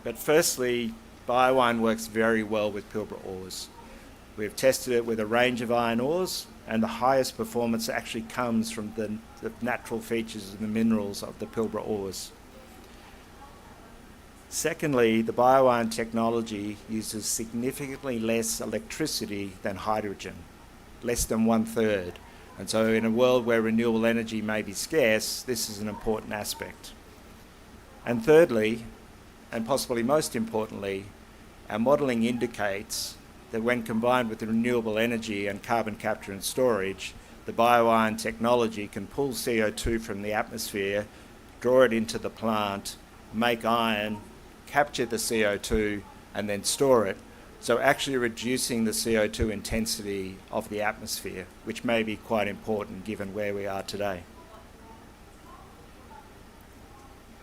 but firstly, BioIron works very well with Pilbara ores. We've tested it with a range of iron ores, and the highest performance actually comes from the natural features and the minerals of the Pilbara ores. Secondly, the BioIron technology uses significantly less electricity than hydrogen, less than 1/3. And so in a world where renewable energy may be scarce, this is an important aspect. And thirdly, and possibly most importantly, our modelling indicates that when combined with the renewable energy and carbon capture and storage, the BioIron technology can pull CO2 from the atmosphere, draw it into the plant, make iron, capture the CO2 and then store it. So actually reducing the CO2 intensity of the atmosphere, which may be quite important given where we are today.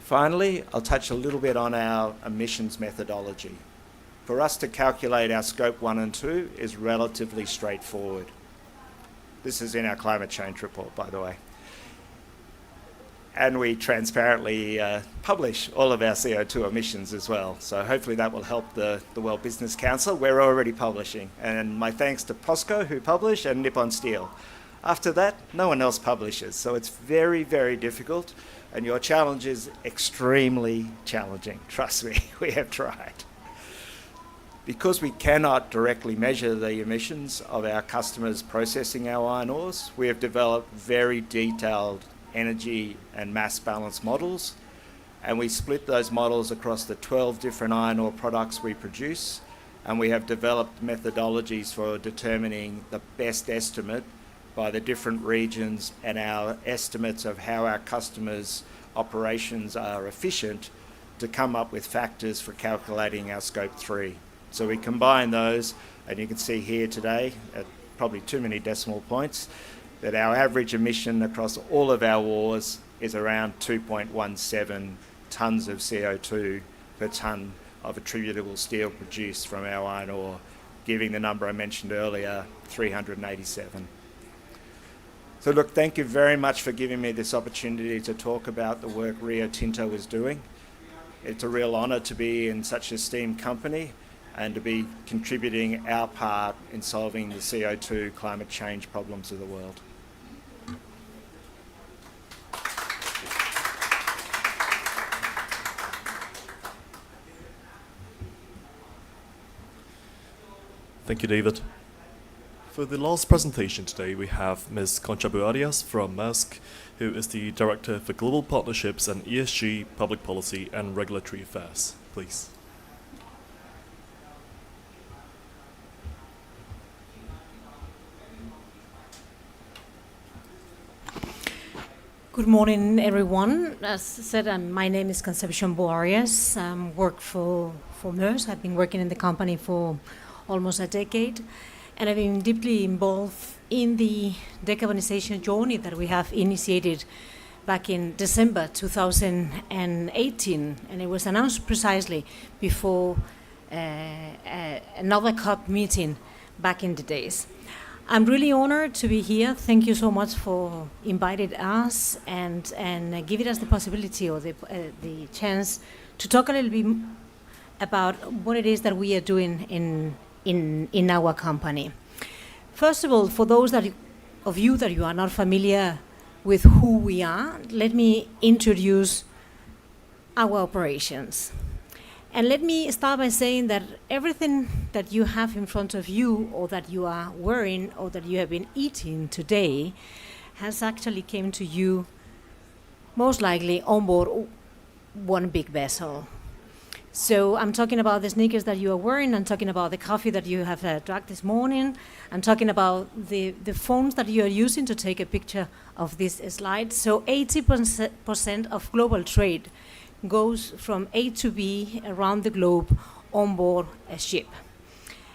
Finally, I'll touch a little bit on our emissions methodology. For us to calculate our scope 1 and 2 is relatively straightforward. This is in our climate change report, by the way. And we transparently publish all of our CO2 emissions as well. So hopefully that will help the World Business Council. We're already publishing. And my thanks to Posco, who publish, and Nippon Steel. After that, no one else publishes. So it's very, very difficult. And your challenge is extremely challenging. Trust me, we have tried. Because we cannot directly measure the emissions of our customers processing our iron ores, we have developed very detailed energy and mass balance models, and we split those models across the 12 different iron ore products we produce, and we have developed methodologies for determining the best estimate by the different regions and our estimates of how our customers' operations are efficient to come up with factors for calculating our scope 3. So we combine those, and you can see here today, at probably too many decimal points, that our average emission across all of our ores is around 2.17 tonnes of CO2 per tonne of attributable steel produced from our iron ore, giving the number I mentioned earlier, 387. So look, thank you very much for giving me this opportunity to talk about the work Rio Tinto is doing. It's a real honour to be in such an esteemed company and to be contributing our part in solving the CO2 climate change problems of the world. Thank you, David. For the last presentation today, we have Ms. Concha Buarias from Maersk, who is the Director for Global Partnerships and ESG, Public Policy and Regulatory Affairs. Please. Good morning, everyone. As said, my name is Concepcion Buarias. I work for Maersk. I've been working in the company for almost a decade, and I've been deeply involved in the decarbonization journey that we have initiated back in December 2018, and it was announced precisely before another COP meeting back in the days. I'm really honored to be here. Thank you so much for inviting us and giving us the possibility or the chance to talk a little bit about what it is that we are doing in our company. First of all, for those of you that you are not familiar with who we are, let me introduce our operations. And let me start by saying that everything that you have in front of you, or that you are wearing, or that you have been eating today, has actually came to you most likely on board one big vessel. So I'm talking about the sneakers that you are wearing, I'm talking about the coffee that you have drank this morning, I'm talking about the phones that you are using to take a picture of this slide. So 80% of global trade goes from A to B around the globe on board a ship.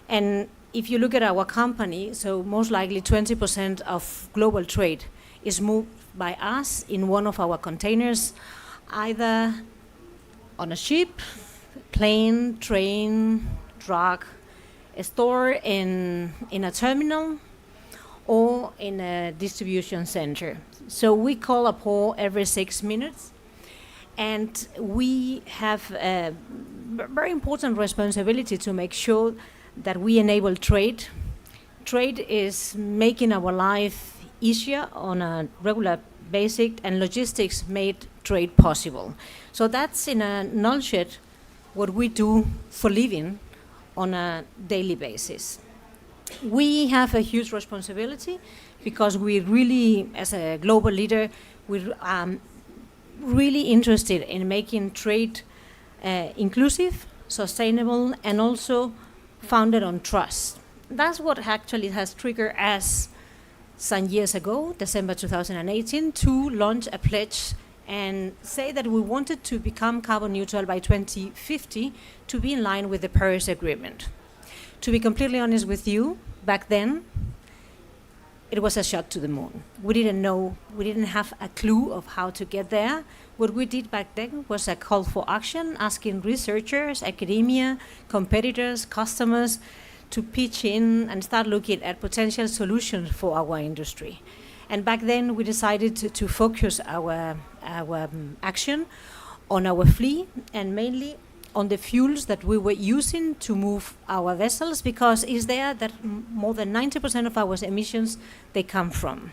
And if you look at our company, so most likely 20% of global trade is moved by us in one of our containers, either on a ship, plane, train, truck, a store in a terminal, or in a distribution center. So we call a port every 6 minutes, and we have a very important responsibility to make sure that we enable trade. Trade is making our life easier on a regular basis, and logistics made trade possible. So that's in a nutshell what we do for living on a daily basis. We have a huge responsibility because we really, as a global leader, we're really interested in making trade inclusive, sustainable, and also founded on trust. That's what actually has triggered us some years ago, December 2018, to launch a pledge and say that we wanted to become carbon neutral by 2050 to be in line with the Paris Agreement. To be completely honest with you, back then, it was a shot to the moon. We didn't know, we didn't have a clue of how to get there. What we did back then was a call for action, asking researchers, academia, competitors, customers to pitch in and start looking at potential solutions for our industry. And back then, we decided to focus our action on our fleet and mainly on the fuels that we were using to move our vessels, because it's there that more than 90% of our emissions, they come from.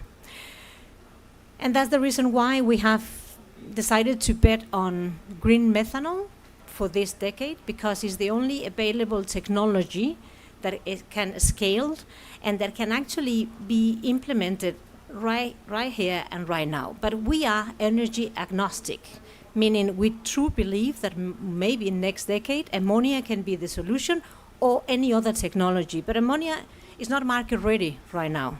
And that's the reason why we have decided to bet on green methanol for this decade, because it's the only available technology that it can scale and that can actually be implemented right here and right now. But we are energy agnostic, meaning we truly believe that maybe next decade ammonia can be the solution or any other technology. But ammonia is not market ready right now.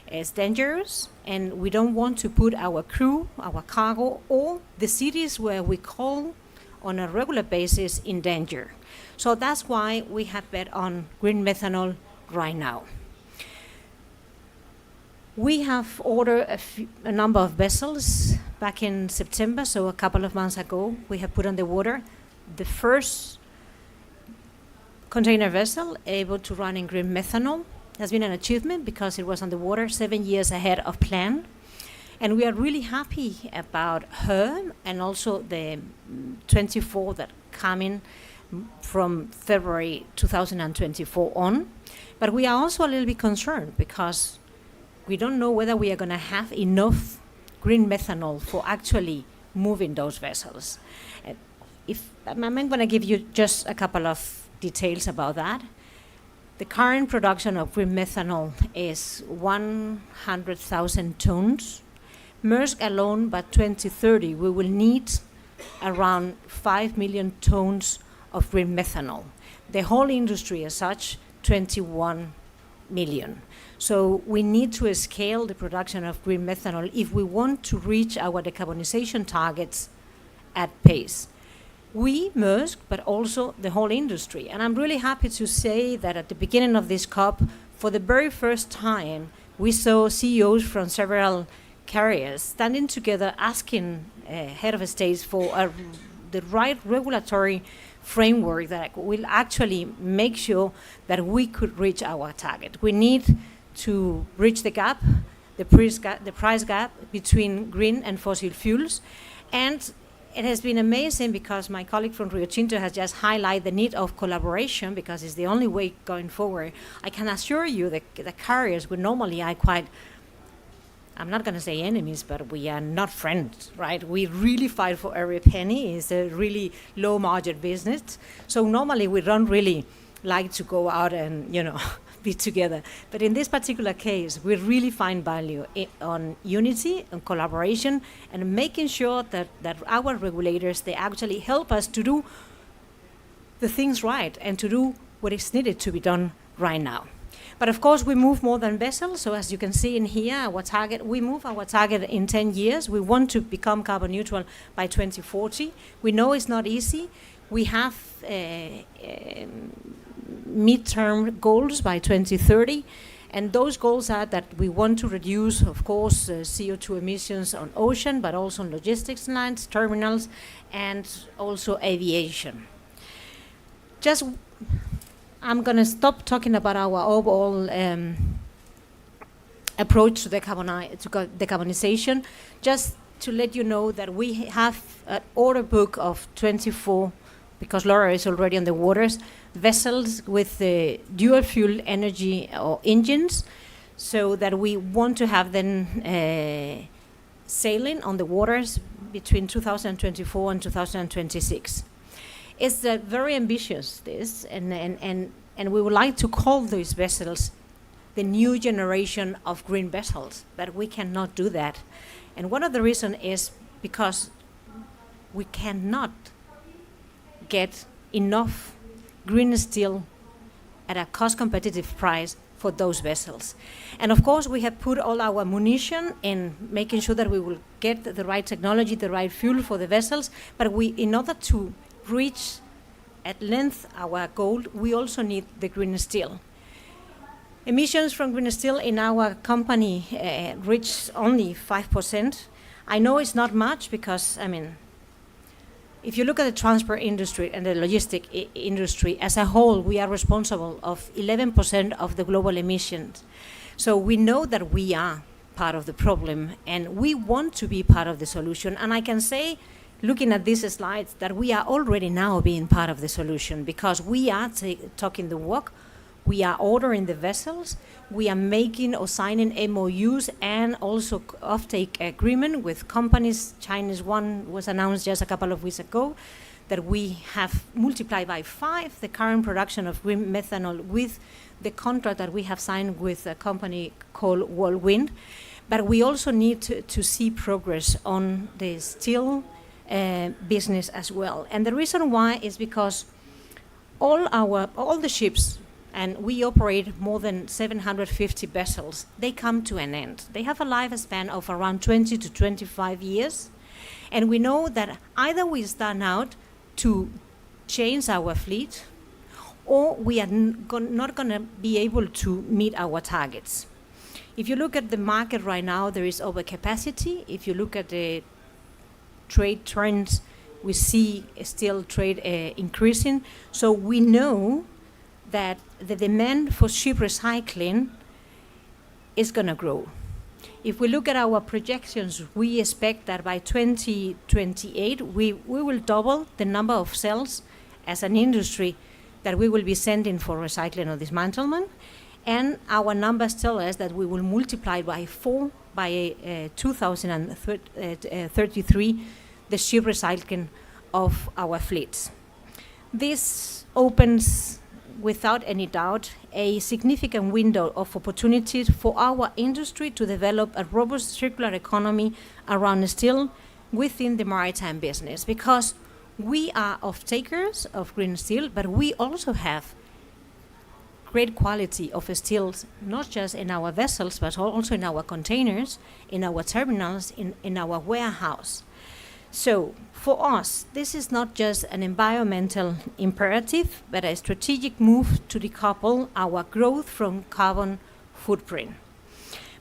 It's dangerous, and we don't want to put our crew, our cargo, or the cities where we call on a regular basis in danger. So that's why we have bet on green methanol right now. We have ordered a number of vessels back in September, so a couple of months ago, we have put on the water the first container vessel able to run in green methanol. It has been an achievement because it was on the water 7 years ahead of plan. And we are really happy about her and also the 24 that coming from February 2024 on. But we are also a little bit concerned because we don't know whether we are going to have enough green methanol for actually moving those vessels. I'm going to give you just a couple of details about that. The current production of green methanol is 100,000 tons. Maersk alone, by 2030, we will need around 5 million tons of green methanol. The whole industry as such, 21 million. So we need to scale the production of green methanol if we want to reach our decarbonization targets at pace. We, Maersk, but also the whole industry. And I'm really happy to say that at the beginning of this COP, for the very first time, we saw CEOs from several carriers standing together asking head of states for the right regulatory framework that will actually make sure that we could reach our target. We need to bridge the gap, the price gap between green and fossil fuels. And it has been amazing because my colleague from Rio Tinto has just highlighted the need of collaboration because it's the only way going forward. I can assure you that the carriers would normally I'm not going to say enemies, but we are not friends, right? We really fight for every penny. It's a really low margin business. So normally we don't really like to go out and, be together. But in this particular case, we really find value on unity and collaboration and making sure that our regulators, they actually help us to do the things right and to do what is needed to be done right now. But of course, we move more than vessels. So as you can see in here, we move our target in 10 years. We want to become carbon neutral by 2040. We know it's not easy. We have midterm goals by 2030, and those goals are that we want to reduce, of course, CO2 emissions on ocean, but also on logistics lines, terminals, and also aviation. I'm going to stop talking about our overall approach to decarbonization, just to let you know that we have an order book of 24, because Laura is already on the waters, vessels with dual fuel energy or engines, so that we want to have them sailing on the waters between 2024 and 2026. It's very ambitious, this, and we would like to call these vessels the new generation of green vessels, but we cannot do that. And one of the reasons is because we cannot get enough green steel at a cost-competitive price for those vessels. And of course, we have put all our munition in making sure that we will get the right technology, the right fuel for the vessels, but in order to reach at length our goal, we also need the green steel. Emissions from green steel in our company reach only 5%. I know it's not much because, if you look at the transport industry and the logistic industry as a whole, we are responsible of 11% of the global emissions. So we know that we are part of the problem and we want to be part of the solution. And I can say, looking at these slides, that we are already now being part of the solution, because we are talking the walk. We are ordering the vessels, we are making or signing MOUs and also offtake agreement with companies. Chinese one was announced just a couple of weeks ago, that we have multiplied by 5 the current production of green methanol with the contract that we have signed with a company called Whirlwind. But we also need to see progress on the steel business as well. And the reason why is because all the ships, and we operate more than 750 vessels, they come to an end. They have a lifespan of around 20 to 25 years. And we know that either we start out to change our fleet, or we are not going to be able to meet our targets. If you look at the market right now, there is overcapacity. If you look at the trade trends, we see still trade increasing. So we know that the demand for ship recycling is going to grow. If we look at our projections, we expect that by 2028, we will double the number of cells as an industry that we will be sending for recycling or dismantlement. And our numbers tell us that we will multiply by 4 by 2033 the ship recycling of our fleets. This opens, without any doubt, a significant window of opportunities for our industry to develop a robust circular economy around steel within the maritime business, because we are off-takers of green steel, but we also have great quality of steels, not just in our vessels, but also in our containers, in our terminals, in our warehouse. So for us, this is not just an environmental imperative, but a strategic move to decouple our growth from carbon footprint.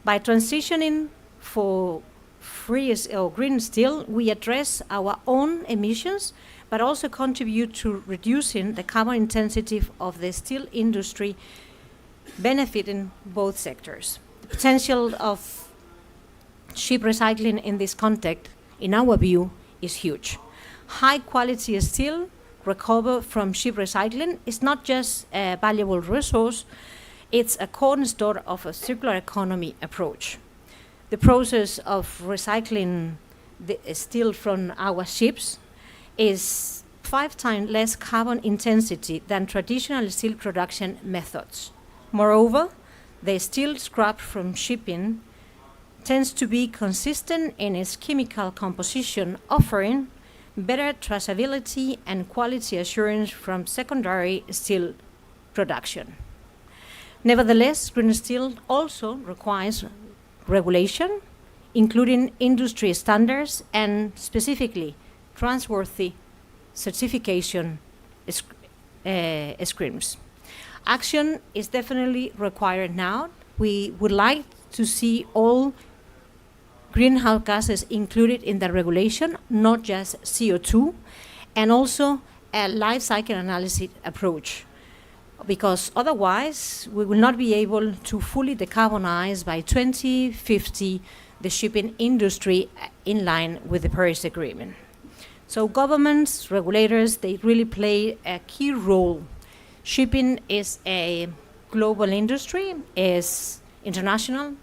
By transitioning for free or green steel, we address our own emissions, but also contribute to reducing the carbon intensity of the steel industry, benefiting both sectors. The potential of ship recycling in this context, in our view, is huge. High quality steel recovered from ship recycling is not just a valuable resource, it's a cornerstone of a circular economy approach. The process of recycling the steel from our ships is 5 times less carbon intensity than traditional steel production methods. Moreover, the steel scrap from shipping tends to be consistent in its chemical composition, offering better traceability and quality assurance from secondary steel production. Nevertheless, green steel also requires regulation, including industry standards and specifically trustworthy certification schemes. Action is definitely required now. We would like to see all greenhouse gases included in the regulation, not just CO2, and also a life cycle analysis approach, because otherwise we will not be able to fully decarbonize by 2050 the shipping industry in line with the Paris Agreement. So governments, regulators, they really play a key role. Shipping is a global industry, is international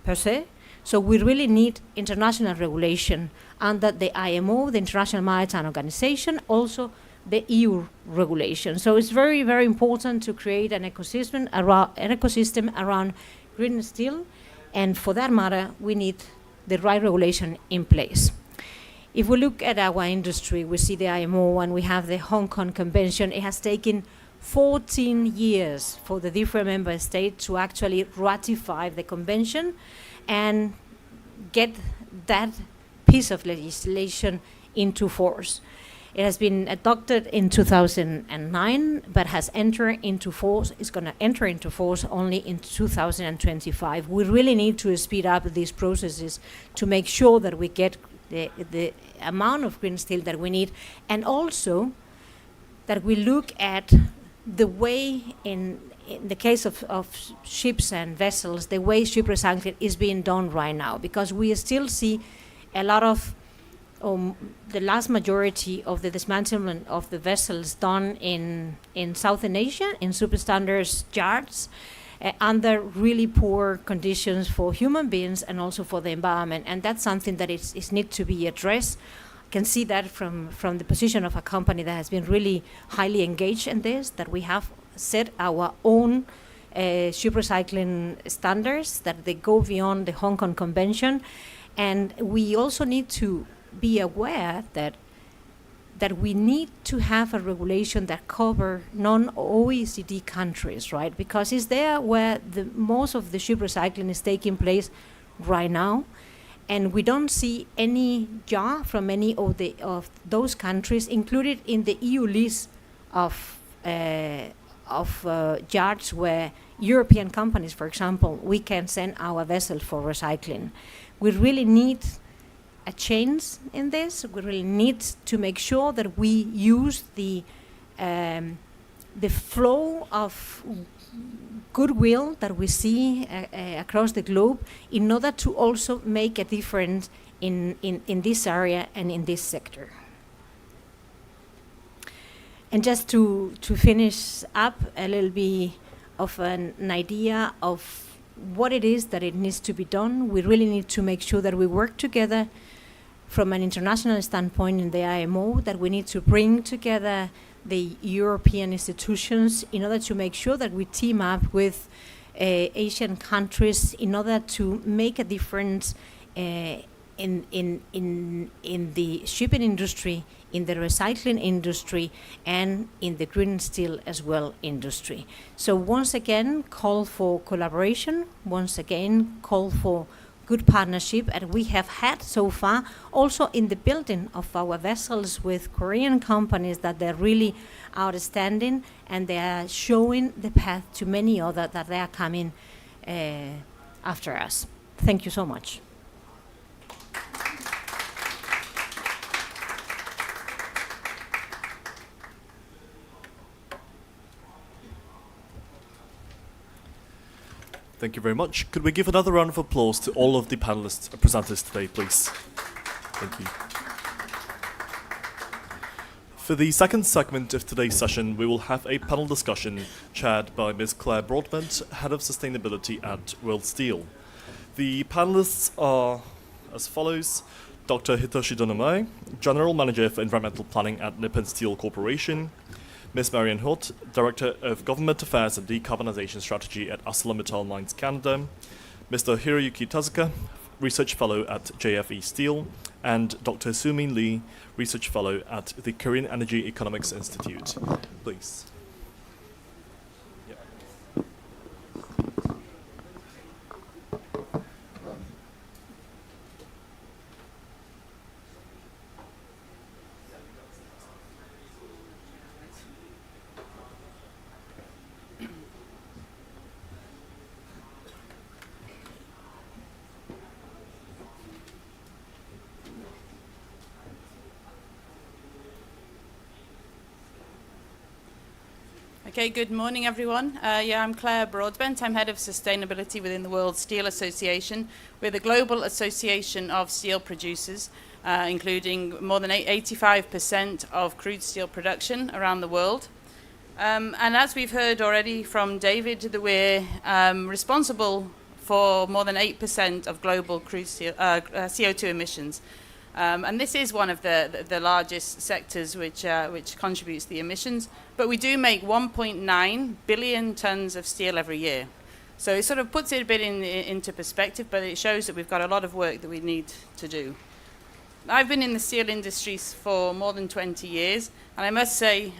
per se, so we really need international regulation under the IMO, the International Maritime Organization, also the EU regulation. So it's very, very important to create an ecosystem around green steel, and for that matter, we need the right regulation in place. If we look at our industry, we see the IMO and we have the Hong Kong Convention. It has taken 14 years for the different member states to actually ratify the convention and get that piece of legislation into force. It has been adopted in 2009, but has entered into force, is going to enter into force only in 2025. We really need to speed up these processes to make sure that we get the amount of green steel that we need, and also that we look at the way, in the case of ships and vessels, the way ship recycling is being done right now, because we still see a lot of the last majority of the dismantlement of the vessels done in Southern Asia, in superstandard yards, under really poor conditions for human beings and also for the environment. And that's something that is need to be addressed. I can see that from the position of a company that has been really highly engaged in this, that we have set our own ship recycling standards, that they go beyond the Hong Kong Convention. And we also need to be aware that we need to have a regulation that cover non-OECD countries, right? Because it's there where most of the ship recycling is taking place right now, and we don't see any jar from any of those countries included in the EU list of yards where European companies, for example, we can send our vessels for recycling. We really need a change in this. We really need to make sure that we use the flow of goodwill that we see across the globe in order to also make a difference in this area and in this sector. And just to finish up a little bit of an idea of what it is that it needs to be done, we really need to make sure that we work together from an international standpoint in the IMO, that we need to bring together the European institutions in order to make sure that we team up with Asian countries in order to make a difference in the shipping industry, in the recycling industry, and in the green steel as well industry. So once again, call for collaboration, once again, call for good partnership, and we have had so far also in the building of our vessels with Korean companies that they're really outstanding, and they are showing the path to many other that they are coming after us. Thank you so much. Thank you very much. Could we give another round of applause to all of the panelists and presenters today, please? Thank you. For the second segment of today's session, we will have a panel discussion chaired by Ms. Claire Broadbent, Head of Sustainability at World Steel. The panelists are as follows: Dr. Hitoshi Donomai, General Manager for Environmental Planning at Nippon Steel Corporation; Ms. Marianne Holt, Director of Government Affairs and Decarbonizing Strategy at ArcelorMittal Mines Canada; Mr. Hiroyuki Tezuka, Research Fellow at JFE Steel; and Dr. Soo-Min Lee, Research Fellow at the Korean Energy Economics Institute. Please. Okay, good morning, everyone. I'm Claire Broadbent. I'm head of sustainability within the World Steel Association. We're the global association of steel producers, including more than 85% of crude steel production around the world. And as we've heard already from David, that we're responsible for more than 8% of global crude steel, CO2 emissions. And this is one of the largest sectors which contributes to the emissions. But we do make 1.9 billion tons of steel every year. So it sort of puts it a bit into perspective, but it shows that we've got a lot of work that we need to do. I've been in the steel industry for more than 20 years, and I must say,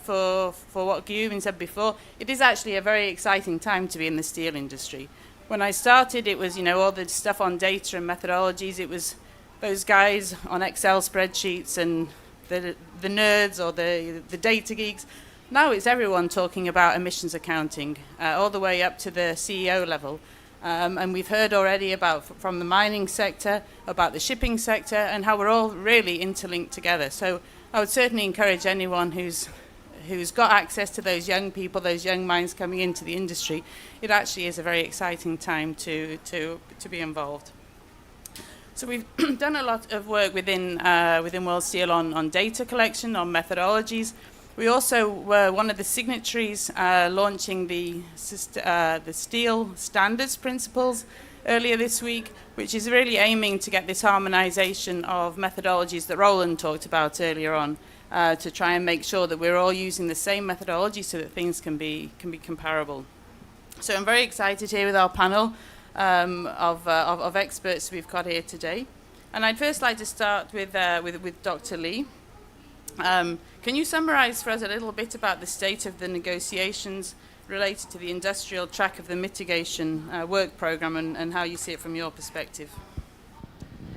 for what Guillaume said before, it is actually a very exciting time to be in the steel industry. When I started, it was, all the stuff on data and methodologies. It was those guys on Excel spreadsheets and the nerds or the data geeks. Now it's everyone talking about emissions accounting, all the way up to the CEO level. And we've heard already from the mining sector, about the shipping sector, and how we're all really interlinked together. So I would certainly encourage anyone who's got access to those young people, those young minds coming into the industry. It actually is a very exciting time to be involved. So we've done a lot of work within World Steel on data collection, on methodologies. We also were one of the signatories launching the Steel Standards Principles earlier this week, which is really aiming to get this harmonization of methodologies that Roland talked about earlier on, to try and make sure that we're all using the same methodology so that things can be comparable. So I'm very excited here with our panel of experts we've got here today. And I'd first like to start with Dr. Lee. Can you summarize for us a little bit about the state of the negotiations related to the industrial track of the mitigation work program and how you see it from your perspective?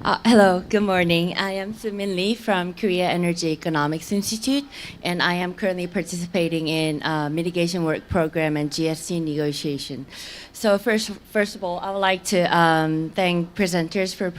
Hello, good morning. I am Soo-Min Lee from Korea Energy Economics Institute, and I am currently participating in mitigation work program and GST negotiation. So first of all, I would like to thank presenters for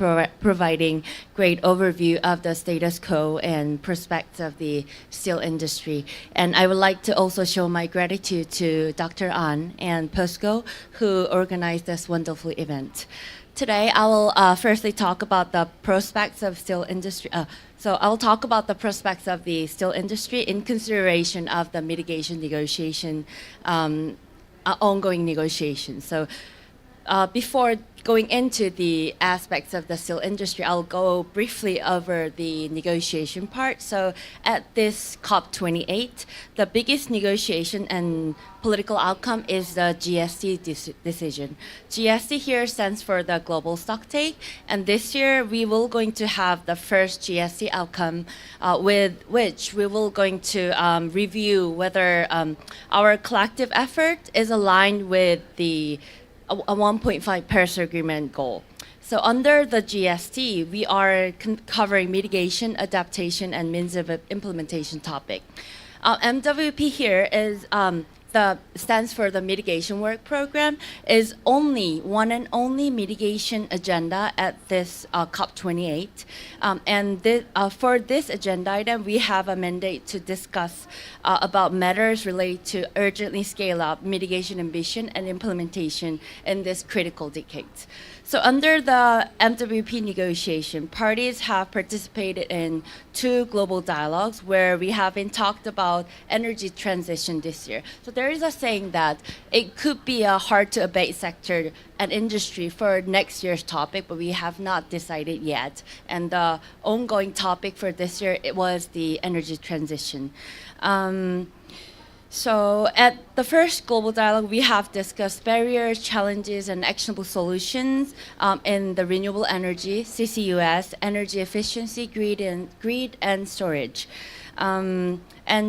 providing great overview of the status quo and prospects of the steel industry. And I would like to also show my gratitude to Dr. An and Posco, who organized this wonderful event. Today, I will firstly talk about the prospects of steel industry. So I'll talk about the prospects of the steel industry in consideration of the mitigation negotiation, ongoing negotiations. So before going into the aspects of the steel industry, I'll go briefly over the negotiation part. So at this COP28, the biggest negotiation and political outcome is the GST decision. GST here stands for the global stocktake, and this year we will going to have the first GST outcome, with which we will going to review whether our collective effort is aligned with the a 1.5 Paris Agreement goal. So under the GST, we are covering mitigation, adaptation, and means of implementation topic. MWP here is stands for the mitigation work program, is only one and only mitigation agenda at this COP28. And for this agenda item, we have a mandate to discuss about matters related to urgently scale up mitigation ambition and implementation in this critical decade. So under the MWP negotiation, parties have participated in 2 global dialogues where we have been talked about energy transition this year. So there is a saying that it could be a hard to abate sector and industry for next year's topic, but we have not decided yet. And the ongoing topic for this year, it was the energy transition. So at the first global dialogue, we have discussed barriers, challenges, and actionable solutions in the renewable energy, CCUS, energy efficiency, grid, and storage. And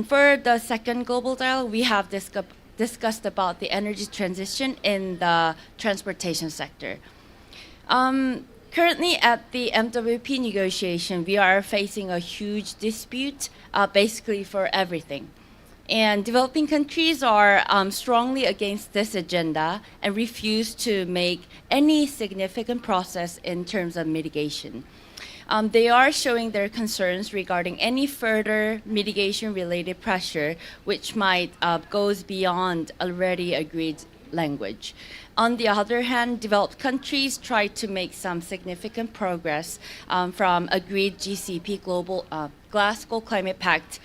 for the second global dialogue, we have discussed about the energy transition in the transportation sector. Currently at the MWP negotiation, we are facing a huge dispute basically for everything. And developing countries are strongly against this agenda and refuse to make any significant process in terms of mitigation. They are showing their concerns regarding any further mitigation-related pressure, which might goes beyond already agreed language. On the other hand, developed countries try to make some significant progress from agreed GCP Glasgow Climate Pact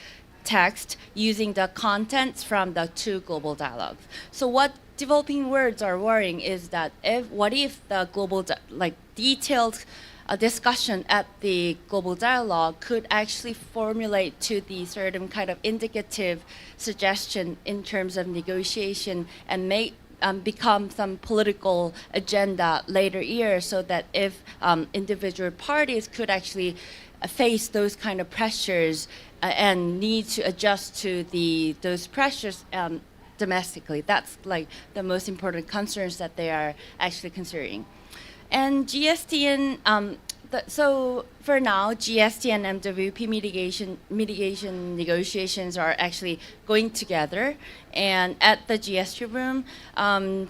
text using the contents from the two global dialogues. So what developing worlds are worrying is that what if the global detailed discussion at the global dialogue could actually formulate to the certain kind of indicative suggestion in terms of negotiation and make become some political agenda later years, so that if individual parties could actually face those kind of pressures and need to adjust to those pressures domestically. That's like the most important concerns that they are actually considering. And GST and so for now, GST and MWP mitigation negotiations are actually going together. And at the GST room,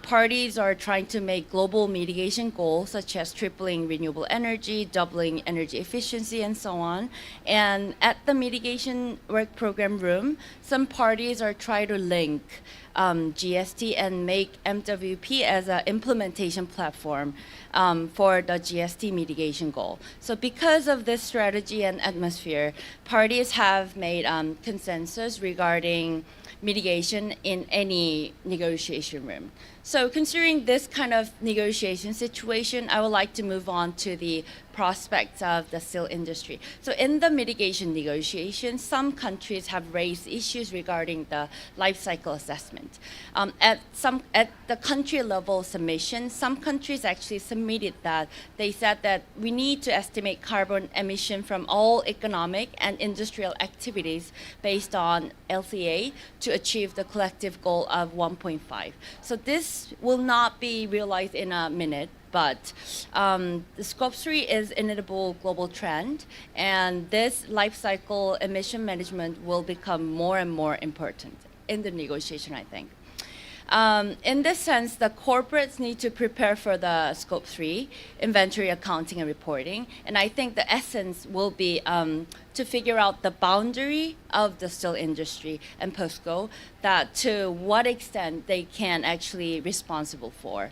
parties are trying to make global mitigation goals, such as tripling renewable energy, doubling energy efficiency, and so on. And at the mitigation work program room, some parties are trying to link GST and make MWP as an implementation platform for the GST mitigation goal. So because of this strategy and atmosphere, parties have made consensus regarding mitigation in any negotiation room. So considering this kind of negotiation situation, I would like to move on to the prospects of the steel industry. So in the mitigation negotiations, some countries have raised issues regarding the life cycle assessment. At the country level submission, some countries actually submitted that. They said that we need to estimate carbon emission from all economic and industrial activities based on LCA to achieve the collective goal of 1.5. So this will not be realized in a minute, but the Scope 3 is inevitable global trend, and this life cycle emission management will become more and more important in the negotiation, I think. In this sense, the corporates need to prepare for the Scope 3, inventory accounting and reporting, and I think the essence will be to figure out the boundary of the steel industry and Posco, that to what extent they can actually responsible for.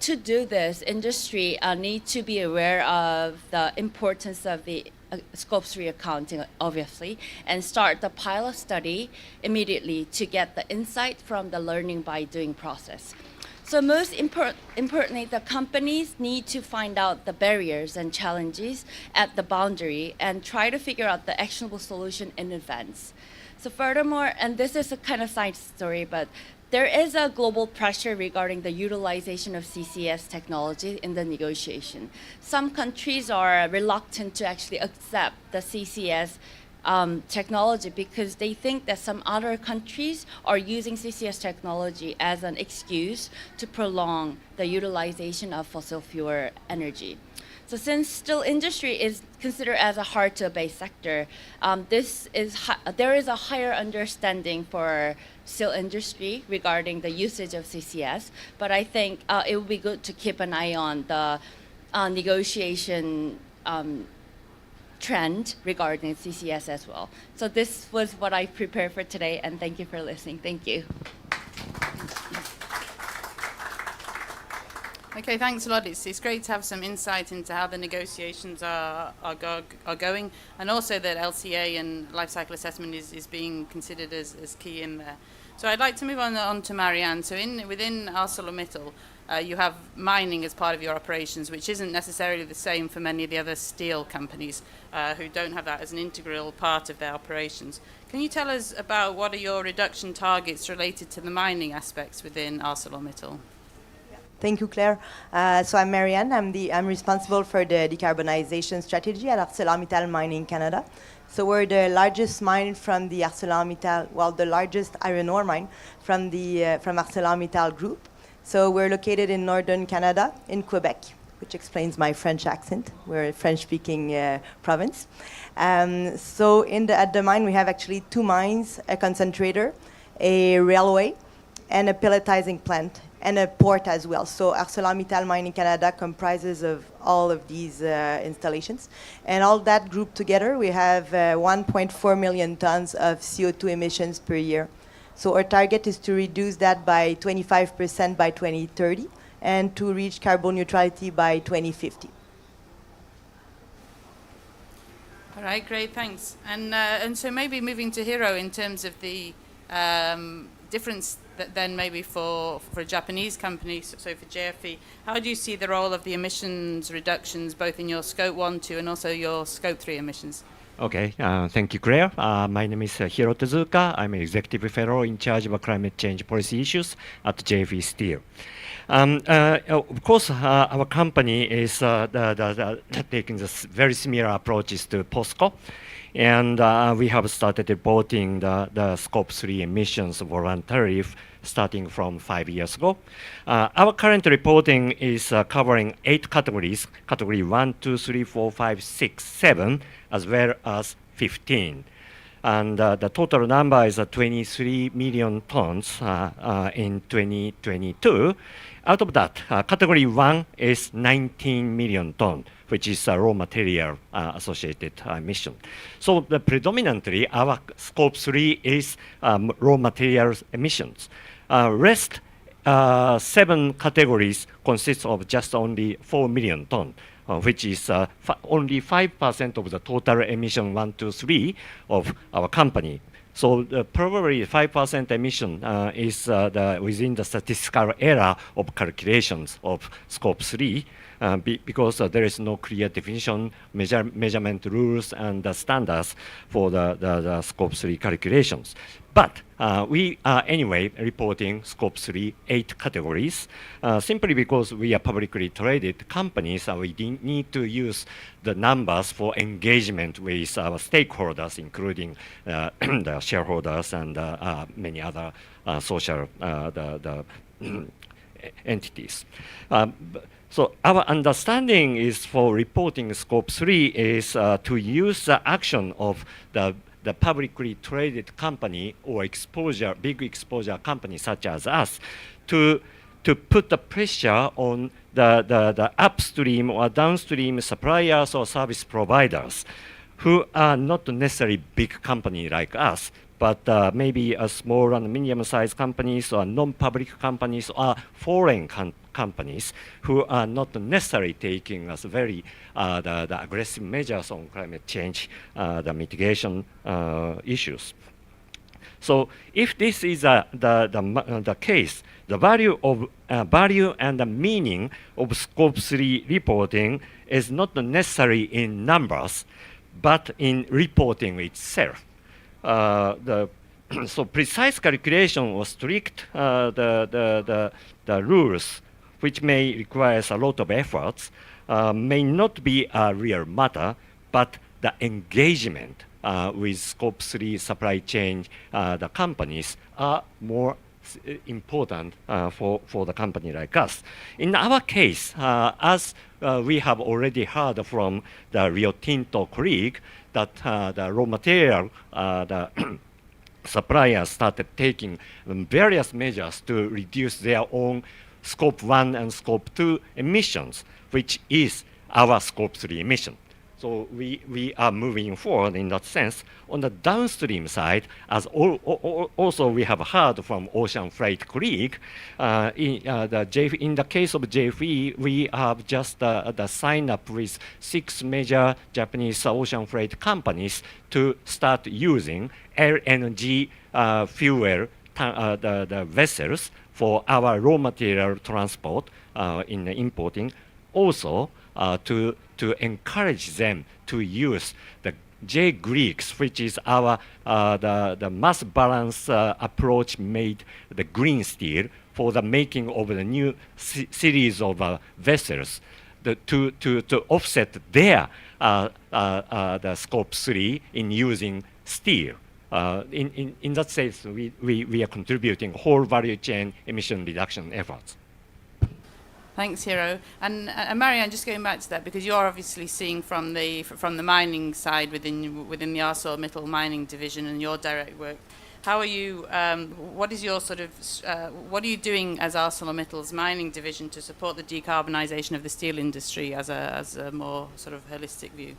To do this, industry need to be aware of the importance of the Scope 3 accounting, obviously, and start the pilot study immediately to get the insight from the learning by doing process. So most importantly, the companies need to find out the barriers and challenges at the boundary and try to figure out the actionable solution in advance. So furthermore, and this is a kind of side story, but there is a global pressure regarding the utilization of CCS technology in the negotiation. Some countries are reluctant to actually accept the CCS technology because they think that some other countries are using CCS technology as an excuse to prolong the utilization of fossil fuel energy. So since steel industry is considered as a hard-to-abate sector, there is a higher understanding for steel industry regarding the usage of CCS, but I think it would be good to keep an eye on the negotiation trend regarding CCS as well. So this was what I prepared for today, and thank you for listening. Thank you. Okay, thanks a lot. It's great to have some insight into how the negotiations are going, and also that LCA and life cycle assessment is being considered as key in there. So I'd like to move on to Marianne. So within ArcelorMittal, you have mining as part of your operations, which isn't necessarily the same for many of the other steel companies who don't have that as an integral part of their operations. Can you tell us about what are your reduction targets related to the mining aspects within ArcelorMittal? Thank you, Claire. So I'm Marianne. I'm responsible for the decarbonization strategy at ArcelorMittal Mining Canada. So we're the largest mine from the ArcelorMittal, well, the largest iron ore mine from ArcelorMittal Group. So we're located in northern Canada, in Quebec, which explains my French accent. We're a French-speaking province. So at the mine, we have actually two mines, a concentrator, a railway, and a pelletizing plant and a port as well. So ArcelorMittal Mining Canada comprises of all of these installations. And all that grouped together, we have 1.4 million tons of CO2 emissions per year. So our target is to reduce that by 25% by 2030 and to reach carbon neutrality by 2050. All right, great, thanks. And so maybe moving to Hiro in terms of the difference that then maybe for a Japanese company, so for JFE, how do you see the role of the emissions reductions both in your Scope 1, 2 and also your Scope 3 emissions? Okay, thank you, Claire. My name is Hiro Tezuka. I'm an executive fellow in charge of climate change policy issues at JFE Steel. Of course, our company is taking this very similar approaches to Posco, and we have started reporting the Scope 3 emissions voluntarily starting from 5 years ago. Our current reporting is covering 8 categories, category 1, 2, 3, 4, 5, 6, 7, as well as 15. And the total number is 23 million tons in 2022. Out of that, category 1 is 19 million tons, which is raw material associated emission. So predominantly, our Scope 3 is raw materials emissions. Rest 7 categories consist of just only 4 million tons, which is only 5% of the total emission 1, 2, 3 of our company. So probably 5% emission is within the statistical error of calculations of Scope 3 because there is no clear definition, measurement rules, and standards for the Scope 3 calculations. But we are anyway reporting Scope 3 8 categories simply because we are publicly traded companies and we need to use the numbers for engagement with our stakeholders, including the shareholders and many other social entities. So our understanding is for reporting Scope 3 is to use the action of the publicly traded company or big exposure company such as us to put the pressure on the upstream or downstream suppliers or service providers who are not necessarily big company like us, but maybe a small and medium-sized companies or non-public companies or foreign companies who are not necessarily taking us very the aggressive measures on climate change, the mitigation issues. So if this is the case, the value and the meaning of Scope 3 reporting is not necessarily in numbers, but in reporting itself. So precise calculation or strict the rules, which may require a lot of efforts, may not be a real matter, but the engagement with Scope 3 supply chain, the companies are more important for the company like us. In our case, as we have already heard from the Rio Tinto colleague, that the raw material, the suppliers started taking various measures to reduce their own Scope 1 and Scope 2 emissions, which is our Scope 3 emission. So we are moving forward in that sense. On the downstream side, as also we have heard from ocean freight colleague, in the case of JFE, we have just signed up with 6 major Japanese ocean freight companies to start using LNG fuel the vessels for our raw material transport in the importing. Also, to encourage them to use the J-Greeks, which is our the mass balance approach made the green steel for the making of the new series of vessels to offset their the Scope 3 in using steel. In that sense, we are contributing whole value chain emission reduction efforts. Thanks, Hiro. And Marianne, just going back to that, because you're obviously seeing from the mining side within the ArcelorMittal mining division and your direct work, How are you? What is your sort of? What are you doing as ArcelorMittal's mining division to support the decarbonisation of the steel industry as a more sort of holistic view?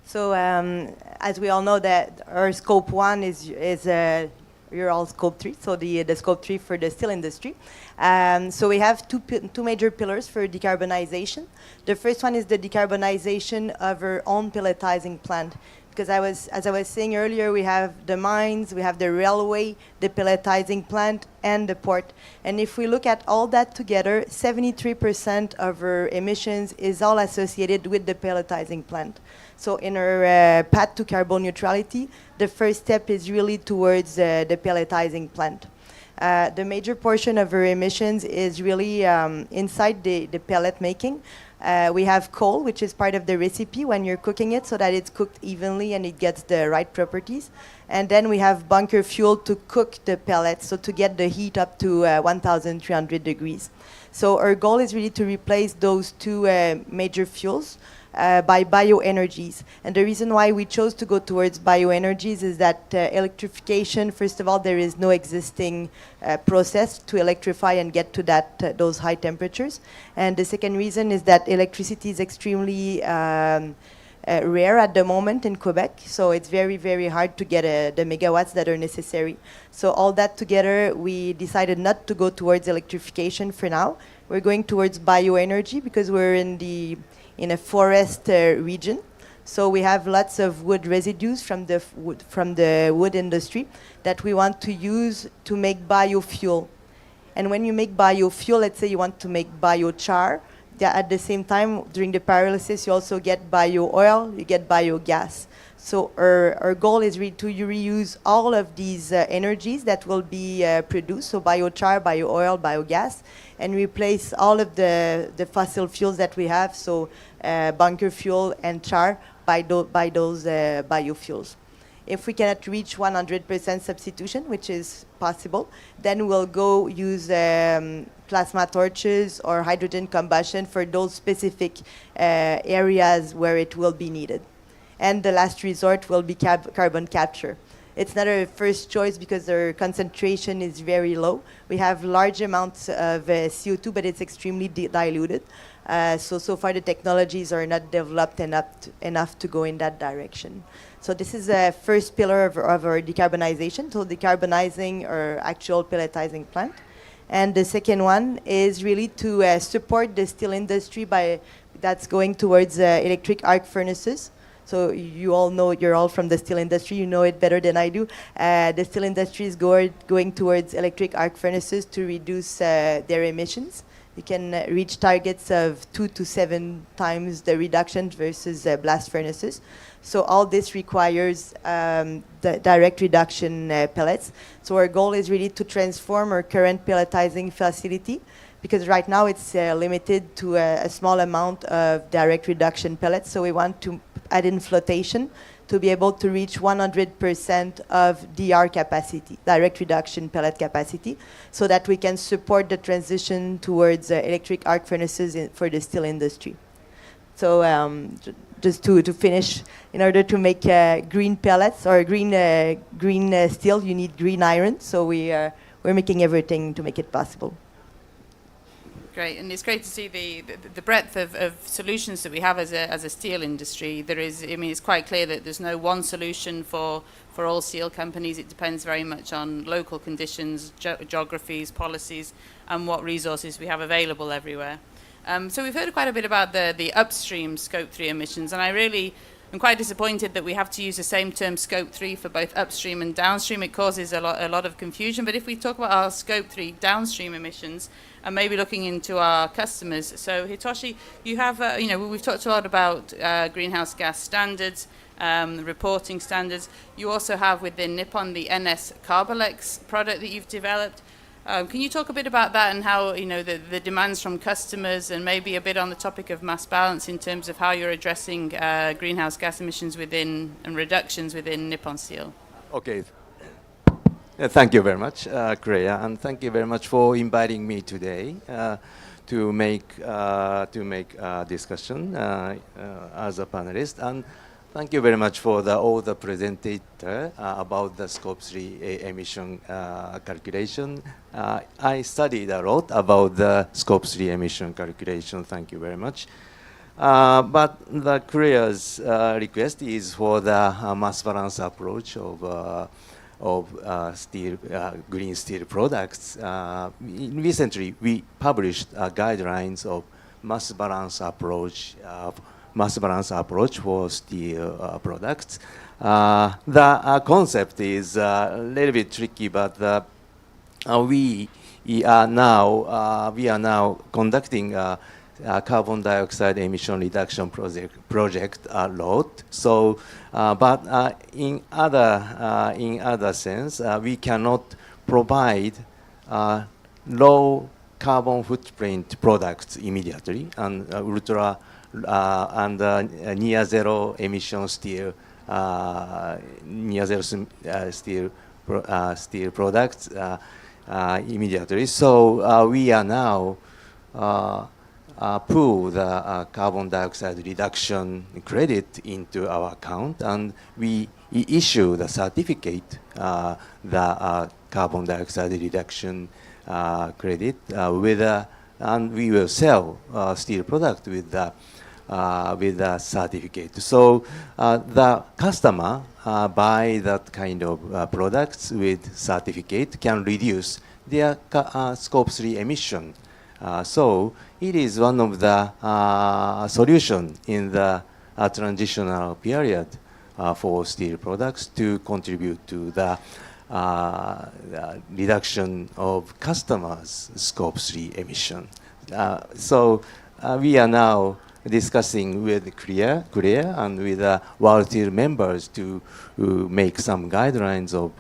So as we all know, that our scope 1 is you're all scope 3, so the scope 3 for the steel industry. So we have two major pillars for decarbonization. The first one is the decarbonization of our own pelletizing plant. Because as I was saying earlier, we have the mines, we have the railway, the pelletizing plant, and the port. And if we look at all that together, 73% of our emissions is all associated with the pelletizing plant. So in our path to carbon neutrality, the first step is really towards the pelletizing plant. The major portion of our emissions is really inside the pellet making. We have coal, which is part of the recipe when you're cooking it so that it's cooked evenly and it gets the right properties. And then we have bunker fuel to cook the pellets, so to get the heat up to 1,300 degrees. So our goal is really to replace those two major fuels by bioenergies. And the reason why we chose to go towards bioenergies is that electrification, first of all, there is no existing process to electrify and get to those high temperatures. And the second reason is that electricity is extremely rare at the moment in Quebec, so it's very, very hard to get the megawatts that are necessary. So all that together, we decided not to go towards electrification for now. We're going towards bioenergy because we're in a forest region. So we have lots of wood residues from the wood industry that we want to use to make biofuel. And when you make biofuel, let's say you want to make biochar, at the same time, during the pyrolysis, you also get bio-oil, you get biogas. So our goal is really to reuse all of these energies that will be produced, so biochar, bio-oil, biogas, and replace all of the fossil fuels that we have, so bunker fuel and char, by those biofuels. If we cannot reach 100% substitution, which is possible, then we'll go use plasma torches or hydrogen combustion for those specific areas where it will be needed. And the last resort will be carbon capture. It's not our first choice because our concentration is very low. We have large amounts of CO2, but it's extremely diluted. So far the technologies are not developed enough to go in that direction. So this is the first pillar of our decarbonization, so decarbonizing our actual pelletizing plant. And the second one is really to support the steel industry that's going towards electric arc furnaces. So you all know, you're all from the steel industry, you know it better than I do. The steel industry is going towards electric arc furnaces to reduce their emissions. You can reach targets of 2 to 7 times the reduction versus blast furnaces. So all this requires the direct reduction pellets. So our goal is really to transform our current pelletizing facility, because right now it's limited to a small amount of direct reduction pellets. So we want to add in flotation to be able to reach 100% of DR capacity, direct reduction pellet capacity, so that we can support the transition towards electric arc furnaces for the steel industry. So just to finish, in order to make green pellets or green steel, you need green iron. So we're making everything to make it possible. Great, and it's great to see the breadth of solutions that we have as a steel industry. There is, I mean, it's quite clear that there's no one solution for all steel companies. It depends very much on local conditions, geographies, policies, and what resources we have available everywhere. So we've heard quite a bit about the upstream Scope 3 emissions, and I'm quite disappointed that we have to use the same term Scope 3 for both upstream and downstream. It causes a lot of confusion. But if we talk about our Scope 3 downstream emissions, and maybe looking into our customers. So Hitoshi, you have, we've talked a lot about greenhouse gas standards, reporting standards. You also have within Nippon the NS Carbolex product that you've developed. Can you talk a bit about that and how, the demands from customers, and maybe a bit on the topic of mass balance in terms of how you're addressing greenhouse gas emissions within and reductions within Nippon Steel? Okay. Thank you very much, Crea, and thank you very much for inviting me today to make discussion as a panelist. And Thank you very much for all the presentator about the Scope 3 emission calculation. I studied a lot about the Scope 3 emission calculation. Thank you very much. But the Korea's request is for the mass balance approach of steel, green steel products. Recently, we published guidelines of mass balance approach for steel products. The concept is a little bit tricky, but we are now conducting a carbon dioxide emission reduction project a lot. So, but in other sense, we cannot provide low carbon footprint products immediately, and ultra and near zero emission steel, steel products immediately. So we are now pull the carbon dioxide reduction credit into our account, and we issue the certificate, the carbon dioxide reduction credit and we will sell steel product with the certificate. So the customer buy that kind of products with certificate can reduce their Scope 3 emission. So it is one of the solution in the transitional period for steel products to contribute to the reduction of customers' Scope 3 emission. So we are now discussing with Korea and with World Steel members to make some guidelines of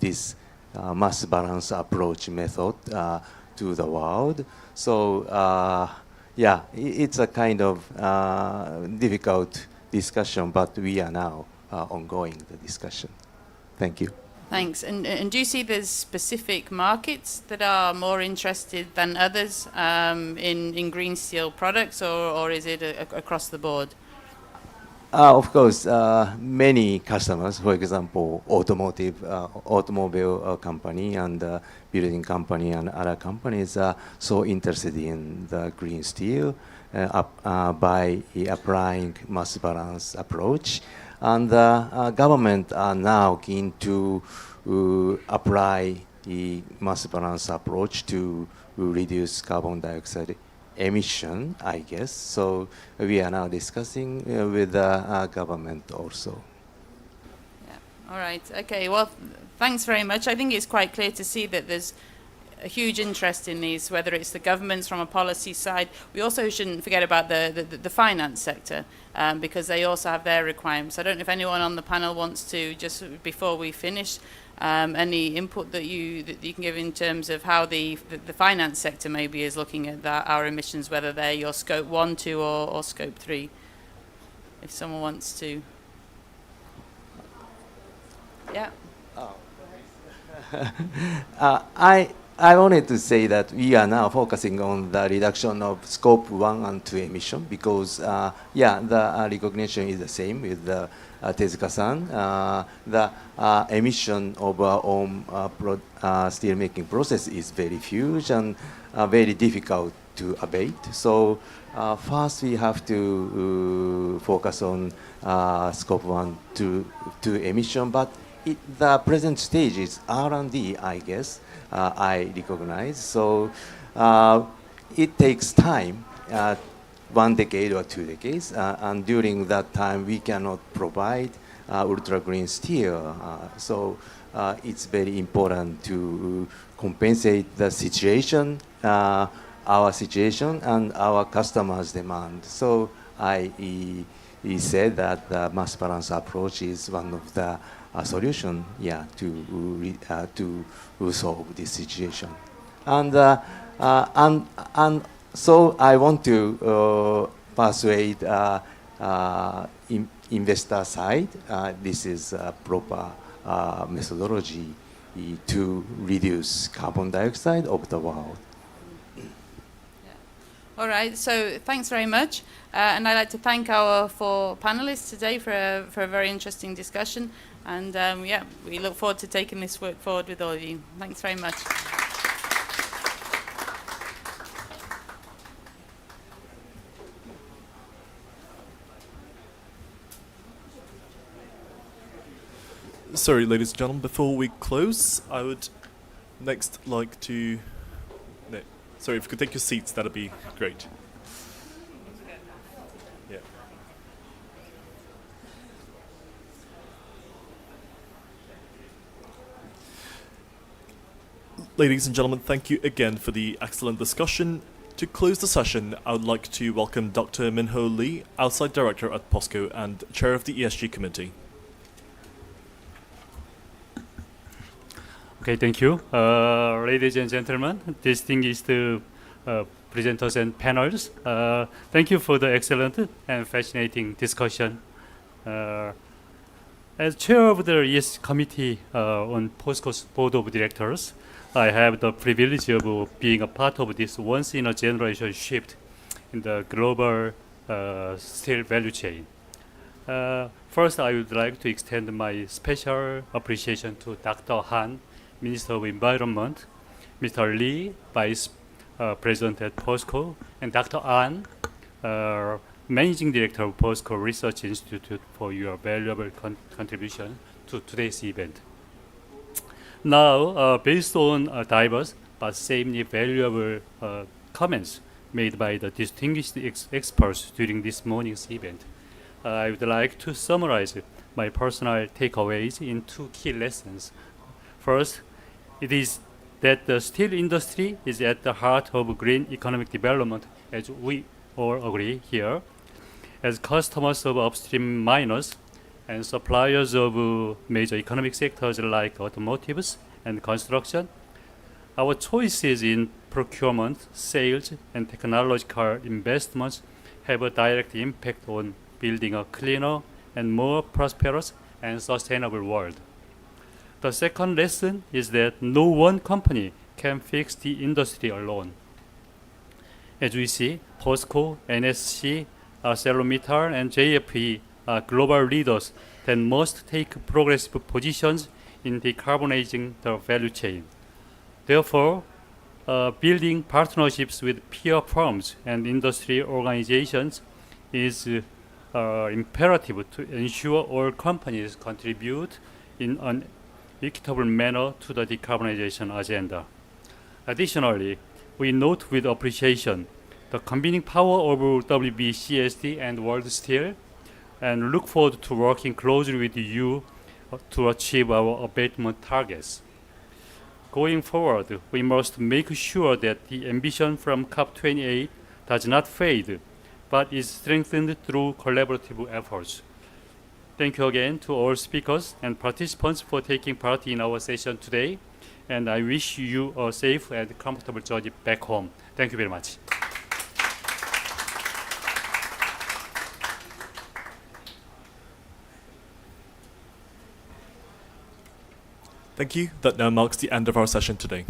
this mass balance approach method to the world. So yeah, it's a kind of difficult discussion, but we are now ongoing the discussion. Thank you. Thanks. And do you see there's specific markets that are more interested than others in green steel products, or is it across the board? Of course, many customers, for example, automobile company and building company and other companies are so interested in the green steel by applying mass balance approach. And the government are now keen to apply the mass balance approach to reduce carbon dioxide emission, I guess. So we are now discussing with the government also. Yeah. All right. Okay. Well, thanks very much. I think it's quite clear to see that there's a huge interest in these, whether it's the governments from a policy side. We also shouldn't forget about the finance sector, because they also have their requirements. I don't know if anyone on the panel wants to, just before we finish, any input that you can give in terms of how the finance sector maybe is looking at our emissions, whether they're your Scope 1, 2 or Scope 3. If someone wants to. Yeah. I wanted to say that we are now focusing on the reduction of Scope 1 and 2 emission because, yeah, the recognition is the same with the Tezuka-san. The emission of our own steel making process is very huge and very difficult to abate. So first we have to focus on Scope 1 to 2 emission, but the present stage is R&D, I guess. I recognize. So it takes time, 1 decade or 2 decades, and during that time we cannot provide ultra green steel. So it's very important to compensate the situation, our situation and our customers' demand. So I said that the mass balance approach is one of the solution, yeah, to solve this situation, and so I want to persuade investor side. This is a proper methodology to reduce carbon dioxide of the world. All right, so thanks very much. And I'd like to thank our 4 panelists today for a very interesting discussion. And yeah, we look forward to taking this work forward with all of you. Thanks very much. Sorry, ladies and gentlemen, before we close, I would next like to... No, sorry, if you could take your seats, that'd be great. Yeah. Ladies and gentlemen, thank you again for the excellent discussion. To close the session, I would like to welcome Dr. Min-Ho Lee, Outside Director at Posco and Chair of the ESG Committee. Okay, thank you. Ladies and gentlemen, distinguished presenters and panels, thank you for the excellent and fascinating discussion. As chair of the ESG Committee on Posco's Board of Directors, I have the privilege of being a part of this once-in-a-generation shift in the global steel value chain. First, I would like to extend my special appreciation to Dr. Han, Minister of Environment, Mr. Lee, Vice President at Posco, and Dr. An, Managing Director of Posco Research Institute, for your valuable contribution to today's event. Now, based on diverse but samely valuable comments made by the distinguished experts during this morning's event, I would like to summarize my personal takeaways in 2 key lessons. First, it is that the steel industry is at the heart of green economic development, as we all agree here. As customers of upstream miners and suppliers of major economic sectors like automotives and construction, our choices in procurement, sales, and technological investments have a direct impact on building a cleaner and more prosperous and sustainable world. The second lesson is that no one company can fix the industry alone. As we see, Posco, NSC, ArcelorMittal, and JFE are global leaders that must take progressive positions in decarbonizing the value chain. Therefore, building partnerships with peer firms and industry organizations is imperative to ensure all companies contribute in an equitable manner to the decarbonization agenda. Additionally, we note with appreciation the combining power of WBCSD and World Steel, and look forward to working closely with you to achieve our abatement targets. Going forward, we must make sure that the ambition from COP28 does not fade, but is strengthened through collaborative efforts. Thank you again to all speakers and participants for taking part in our session today, and I wish you a safe and comfortable journey back home. Thank you very much. Thank you. That now marks the end of our session today.